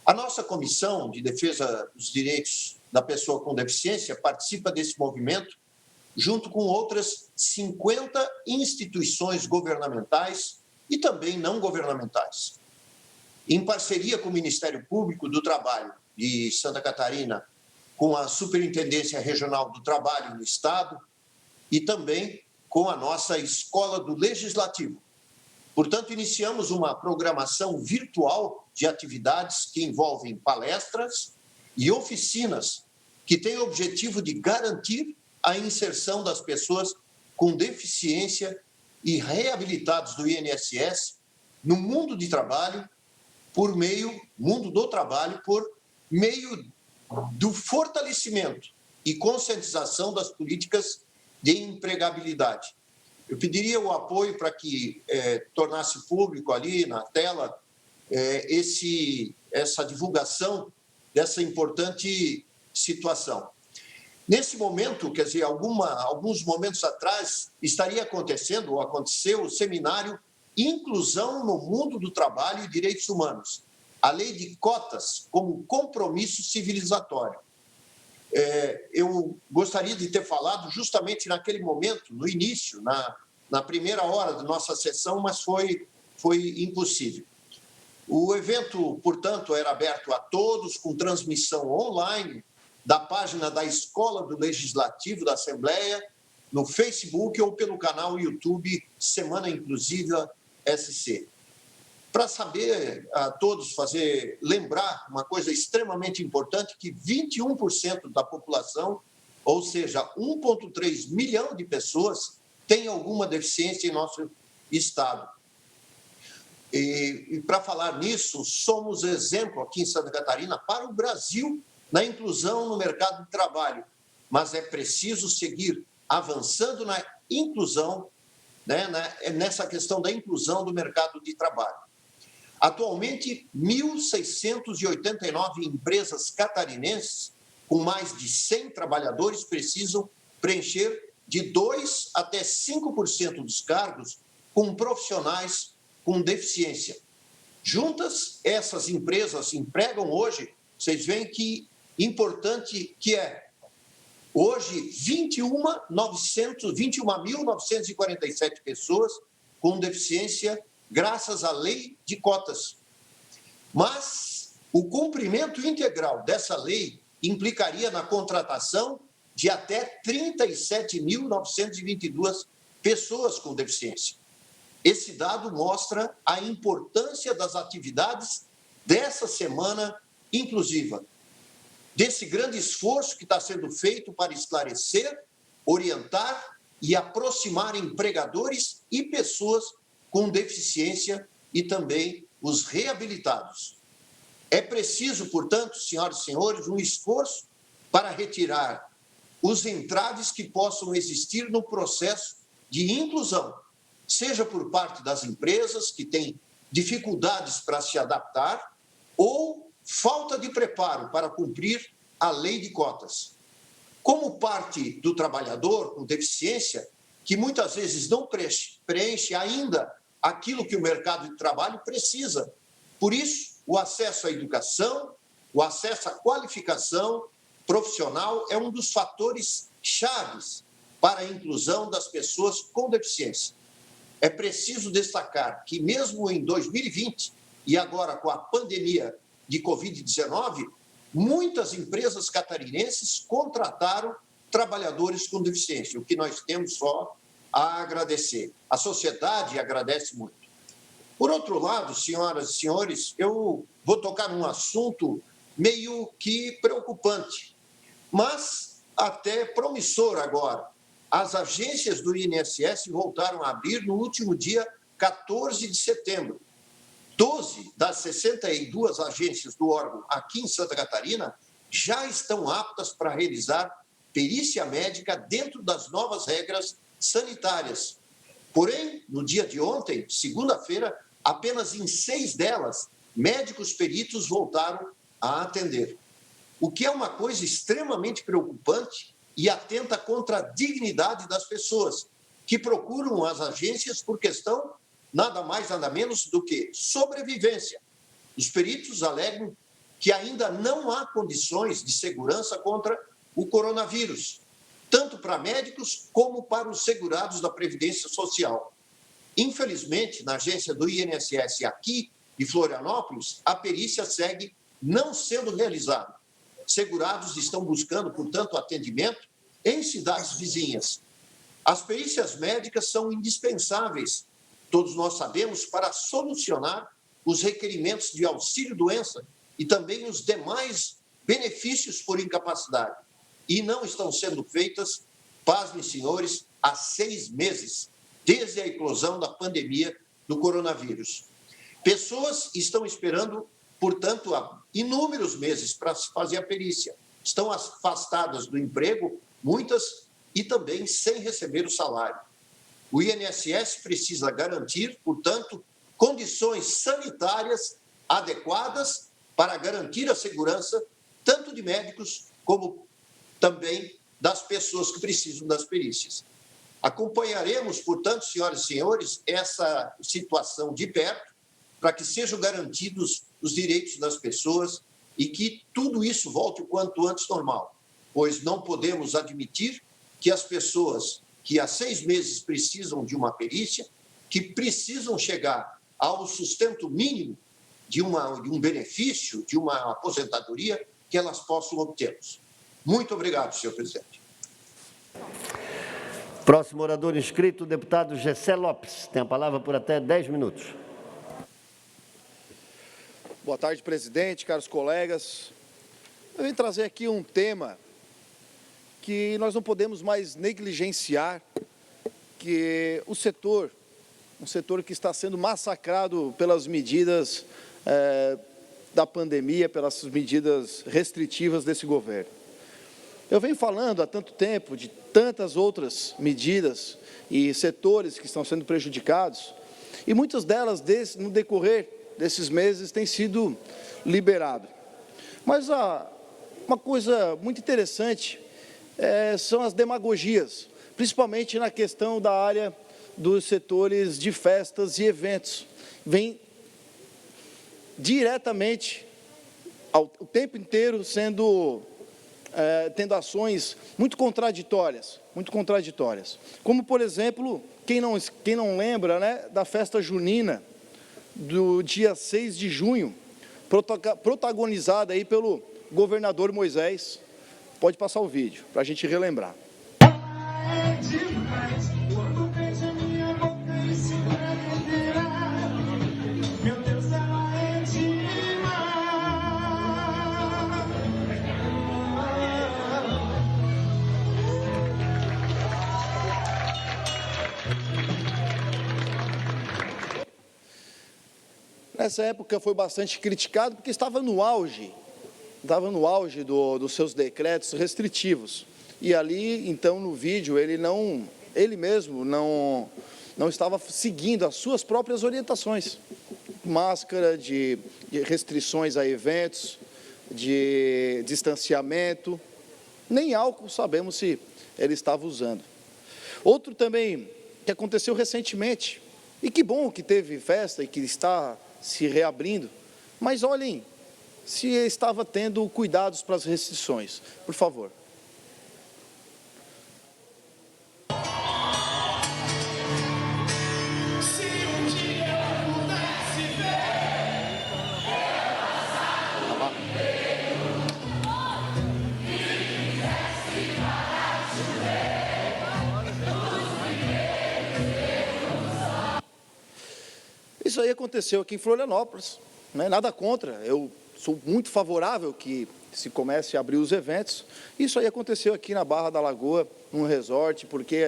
A nossa Comissão de Defesa dos Direitos da Pessoa com Deficiência participa desse movimento junto com outras 50 instituições governamentais e também não governamentais. Em parceria com o Ministério Público do Trabalho de Santa Catarina, com a Superintendência Regional do Trabalho no Estado e também com a nossa Escola do Legislativo. Portanto, iniciamos uma programação virtual de atividades que envolvem palestras e oficinas que têm o objetivo de garantir a inserção das pessoas com deficiência e reabilitados do INSS no mundo de trabalho por meio do fortalecimento e conscientização das políticas de empregabilidade. Eu pediria o apoio para que tornasse público ali na tela essa divulgação dessa importante situação. Nesse momento, quer dizer, alguns momentos atrás, estaria acontecendo, ou aconteceu, o seminário Inclusão no Mundo do Trabalho e Direitos Humanos, a lei de cotas como compromisso civilizatório. Eu gostaria de ter falado justamente naquele momento, no início, na primeira hora da nossa sessão, mas foi impossível. O evento, portanto, era aberto a todos, com transmissão online da página da Escola do Legislativo da Assembleia, no Facebook ou pelo canal YouTube Semana Inclusiva SC. Para saber a todos, lembrar uma coisa extremamente importante, que 21% da população, ou seja, 1,3 milhão de pessoas, tem alguma deficiência em nosso estado. E para falar nisso, somos exemplo aqui em Santa Catarina para o Brasil na inclusão no mercado de trabalho, mas é preciso seguir avançando na inclusão, né, nessa questão da inclusão do mercado de trabalho. Atualmente, 1.689 empresas catarinenses com mais de 100 trabalhadores precisam preencher de 2% até 5% dos cargos com profissionais com deficiência. Juntas, essas empresas empregam hoje, vocês veem que importante que é, hoje, 21.947 pessoas com deficiência, graças à lei de cotas. Mas o cumprimento integral dessa lei implicaria na contratação de até 37.922 pessoas com deficiência. Esse dado mostra a importância das atividades dessa semana inclusiva, desse grande esforço que está sendo feito para esclarecer, orientar e aproximar empregadores e pessoas com deficiência e também os reabilitados. É preciso, portanto, senhoras e senhores, um esforço para retirar os entraves que possam existir no processo de inclusão, seja por parte das empresas que têm dificuldades para se adaptar ou falta de preparo para cumprir a lei de cotas. Como parte do trabalhador com deficiência, que muitas vezes não preenche ainda aquilo que o mercado de trabalho precisa. Por isso, o acesso à educação, o acesso à qualificação profissional é um dos fatores chaves para a inclusão das pessoas com deficiência. É preciso destacar que, mesmo em 2020, e agora com a pandemia de Covid-19, muitas empresas catarinenses contrataram trabalhadores com deficiência, o que nós temos só a agradecer. A sociedade agradece muito. Por outro lado, senhoras e senhores, eu vou tocar num assunto meio que preocupante, mas até promissor agora. As agências do INSS voltaram a abrir no último dia 14 de setembro. 12 das 62 agências do órgão aqui em Santa Catarina já estão aptas para realizar perícia médica dentro das novas regras sanitárias. Porém, no dia de ontem, segunda-feira, apenas em 6 delas, médicos peritos voltaram a atender. O que é uma coisa extremamente preocupante e atenta contra a dignidade das pessoas que procuram as agências por questão nada mais, nada menos do que sobrevivência. Os peritos alegam que ainda não há condições de segurança contra o coronavírus, tanto para médicos como para os segurados da Previdência Social. Infelizmente, na agência do INSS aqui de Florianópolis, a perícia segue não sendo realizada. Segurados estão buscando, portanto, atendimento em cidades vizinhas. As perícias médicas são indispensáveis, todos nós sabemos, para solucionar os requerimentos de auxílio-doença e também os demais benefícios por incapacidade. E não estão sendo feitas, pasmem, senhores, há 6 meses, desde a eclosão da pandemia do coronavírus. Pessoas estão esperando, portanto, há inúmeros meses para fazer a perícia. Estão afastadas do emprego, muitas, e também sem receber o salário. O INSS precisa garantir, portanto, condições sanitárias adequadas para garantir a segurança tanto de médicos como também das pessoas que precisam das perícias. Acompanharemos, portanto, senhoras e senhores, essa situação de perto para que sejam garantidos os direitos das pessoas e que tudo isso volte o quanto antes normal, pois não podemos admitir que as pessoas que há 6 meses precisam de uma perícia, que precisam chegar ao sustento mínimo de um benefício, de uma aposentadoria, que elas possam obtê-los. Muito obrigado, senhor presidente. Próximo orador inscrito, o deputado Gessé Lopes. Tem a palavra por até 10 minutos. Boa tarde, presidente, caros colegas. Eu vim trazer aqui um tema que nós não podemos mais negligenciar, que um setor que está sendo massacrado pelas medidas da pandemia, pelas medidas restritivas desse governo. Eu venho falando há tanto tempo de tantas outras medidas e setores que estão sendo prejudicados, e muitas delas, no decorrer desses meses, têm sido liberadas. Mas uma coisa muito interessante são as demagogias, principalmente na questão da área dos setores de festas e eventos. Vem diretamente, o tempo inteiro, tendo ações muito contraditórias. Como, por exemplo, quem não lembra, né, da festa junina do dia 6 de junho, protagonizada aí pelo governador Moisés. Pode passar o vídeo, para a gente relembrar. Nessa época foi bastante criticado porque estava no auge dos seus decretos restritivos. E ali, então, no vídeo, ele mesmo não estava seguindo as suas próprias orientações. Máscara, de restrições a eventos, de distanciamento, nem álcool sabemos se ele estava usando. Outro também que aconteceu recentemente, e que bom que teve festa e que está se reabrindo, mas olhem se estava tendo cuidados para as restrições, por favor. Isso aí aconteceu aqui em Florianópolis, né? Nada contra, eu sou muito favorável que se comece a abrir os eventos. Isso aí aconteceu aqui na Barra da Lagoa, num resort, porque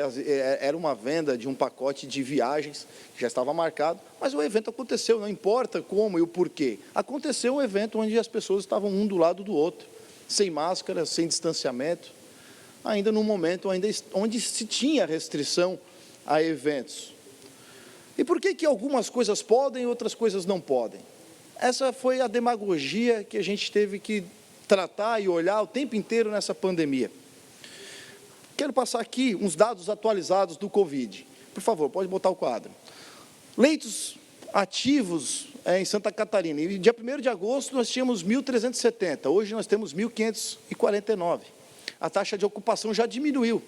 era uma venda de um pacote de viagens que já estava marcado, mas o evento aconteceu, não importa como e o porquê. Aconteceu um evento onde as pessoas estavam um do lado do outro, sem máscara, sem distanciamento, ainda num momento onde se tinha restrição a eventos. E por que algumas coisas podem e outras coisas não podem? Essa foi a demagogia que a gente teve que tratar e olhar o tempo inteiro nessa pandemia. Quero passar aqui uns dados atualizados do Covid. Por favor, pode botar o quadro. Leitos ativos em Santa Catarina. E dia 1º de agosto nós tínhamos 1.370, hoje nós temos 1.549. A taxa de ocupação já diminuiu.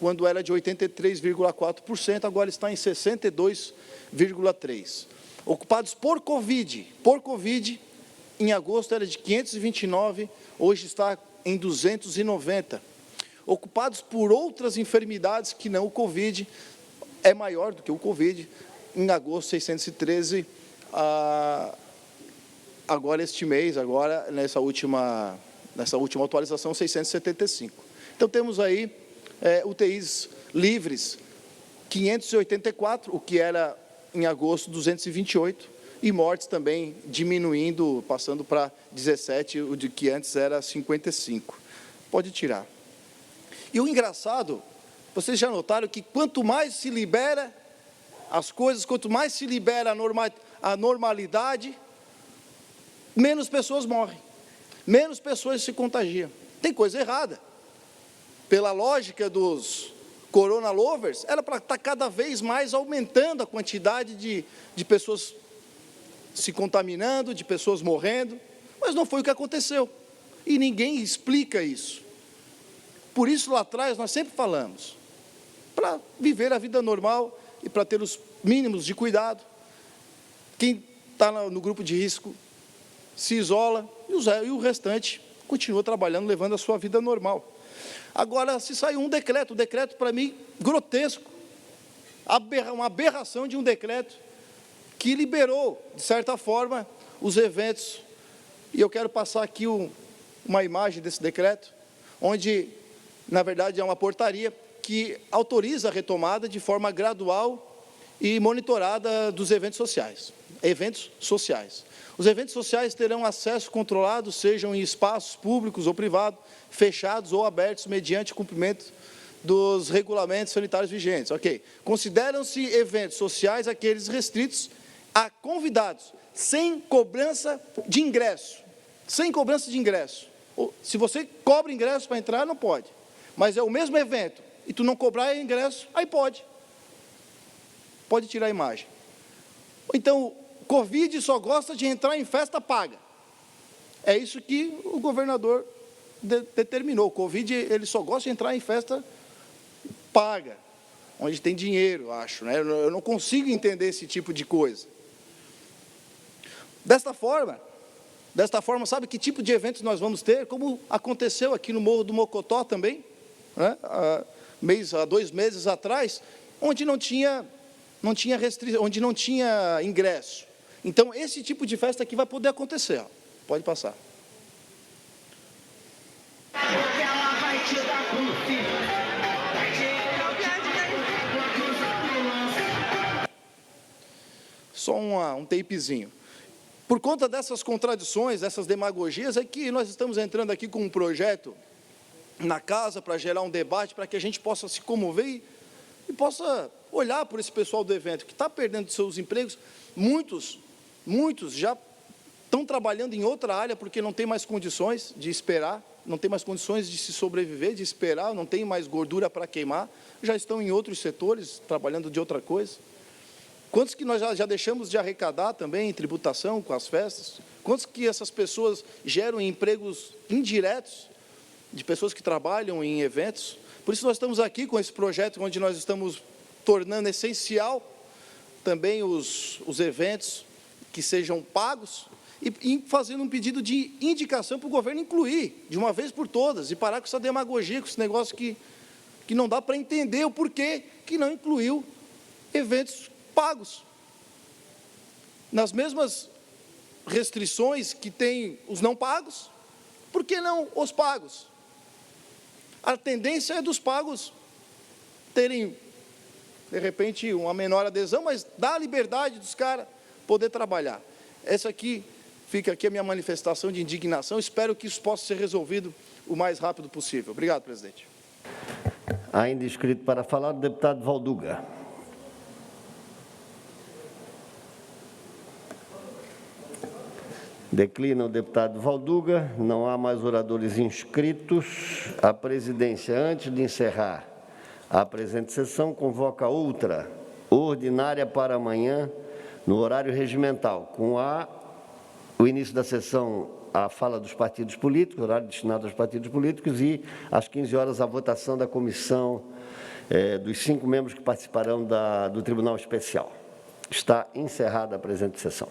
Quando era de 83,4%, agora está em 62,3%. Ocupados por Covid, em agosto era de 529, hoje está em 290. Ocupados por outras enfermidades que não o Covid, é maior do que o Covid, em agosto 613, agora este mês, nessa última atualização, 675. Então temos aí UTIs livres, 584, o que era em agosto 228, e mortes também diminuindo, passando para 17, o de que antes era 55. Pode tirar. E o engraçado, vocês já notaram que quanto mais se libera as coisas, quanto mais se libera a normalidade, menos pessoas morrem, menos pessoas se contagiam. Tem coisa errada. Pela lógica dos corona lovers, era para estar cada vez mais aumentando a quantidade de pessoas se contaminando, de pessoas morrendo, mas não foi o que aconteceu. E ninguém explica isso. Por isso, lá atrás, nós sempre falamos, para viver a vida normal e para ter os mínimos de cuidado, quem está no grupo de risco se isola e o restante continua trabalhando, levando a sua vida normal. Agora, se saiu um decreto para mim, grotesco, uma aberração de um decreto que liberou, de certa forma, os eventos. E eu quero passar aqui uma imagem desse decreto, onde, na verdade, é uma portaria que autoriza a retomada de forma gradual e monitorada dos eventos sociais. Os eventos sociais terão acesso controlado, sejam em espaços públicos ou privados, fechados ou abertos, mediante cumprimento dos regulamentos sanitários vigentes. Ok. Consideram-se eventos sociais aqueles restritos a convidados, sem cobrança de ingresso. Sem cobrança de ingresso. Se você cobra ingresso para entrar, não pode. Mas é o mesmo evento, e tu não cobrar ingresso, aí pode. Pode tirar a imagem. Então, Covid só gosta de entrar em festa paga. É isso que o governador determinou. O Covid, ele só gosta de entrar em festa paga, onde tem dinheiro, acho, né? Eu não consigo entender esse tipo de coisa. Desta forma, sabe que tipo de eventos nós vamos ter? Como aconteceu aqui no Morro do Mocotó também, né? Há 2 meses atrás, onde não tinha restrição, onde não tinha ingresso. Então, esse tipo de festa aqui vai poder acontecer. Ó. Pode passar. Só um tapezinho. Por conta dessas contradições, dessas demagogias, é que nós estamos entrando aqui com um projeto na casa para gerar um debate, para que a gente possa se comover e possa olhar por esse pessoal do evento, que está perdendo seus empregos. Muitos já estão trabalhando em outra área, porque não tem mais condições de esperar, não tem mais condições de se sobreviver, de esperar, não tem mais gordura para queimar, já estão em outros setores, trabalhando de outra coisa. Quantos que nós já deixamos de arrecadar também em tributação com as festas? Quantos que essas pessoas geram empregos indiretos de pessoas que trabalham em eventos? Por isso nós estamos aqui com esse projeto, onde nós estamos tornando essencial também os eventos que sejam pagos e fazendo um pedido de indicação para o governo incluir, de uma vez por todas, e parar com essa demagogia, com esse negócio que não dá para entender o porquê que não incluiu eventos pagos. Nas mesmas restrições que tem os não pagos, por que não os pagos? A tendência é dos pagos terem, de repente, uma menor adesão, mas dá a liberdade dos caras poder trabalhar. Essa aqui, fica aqui a minha manifestação de indignação. Espero que isso possa ser resolvido o mais rápido possível. Obrigado, presidente. Ainda inscrito para falar, o deputado Valduga. Declina o deputado Valduga, não há mais oradores inscritos. A presidência, antes de encerrar a presente sessão, convoca outra ordinária para amanhã, no horário regimental, com o início da sessão, a fala dos partidos políticos, horário destinado aos partidos políticos, e às 15 horas a votação da comissão dos 5 membros que participarão do Tribunal Especial. Está encerrada a presente sessão.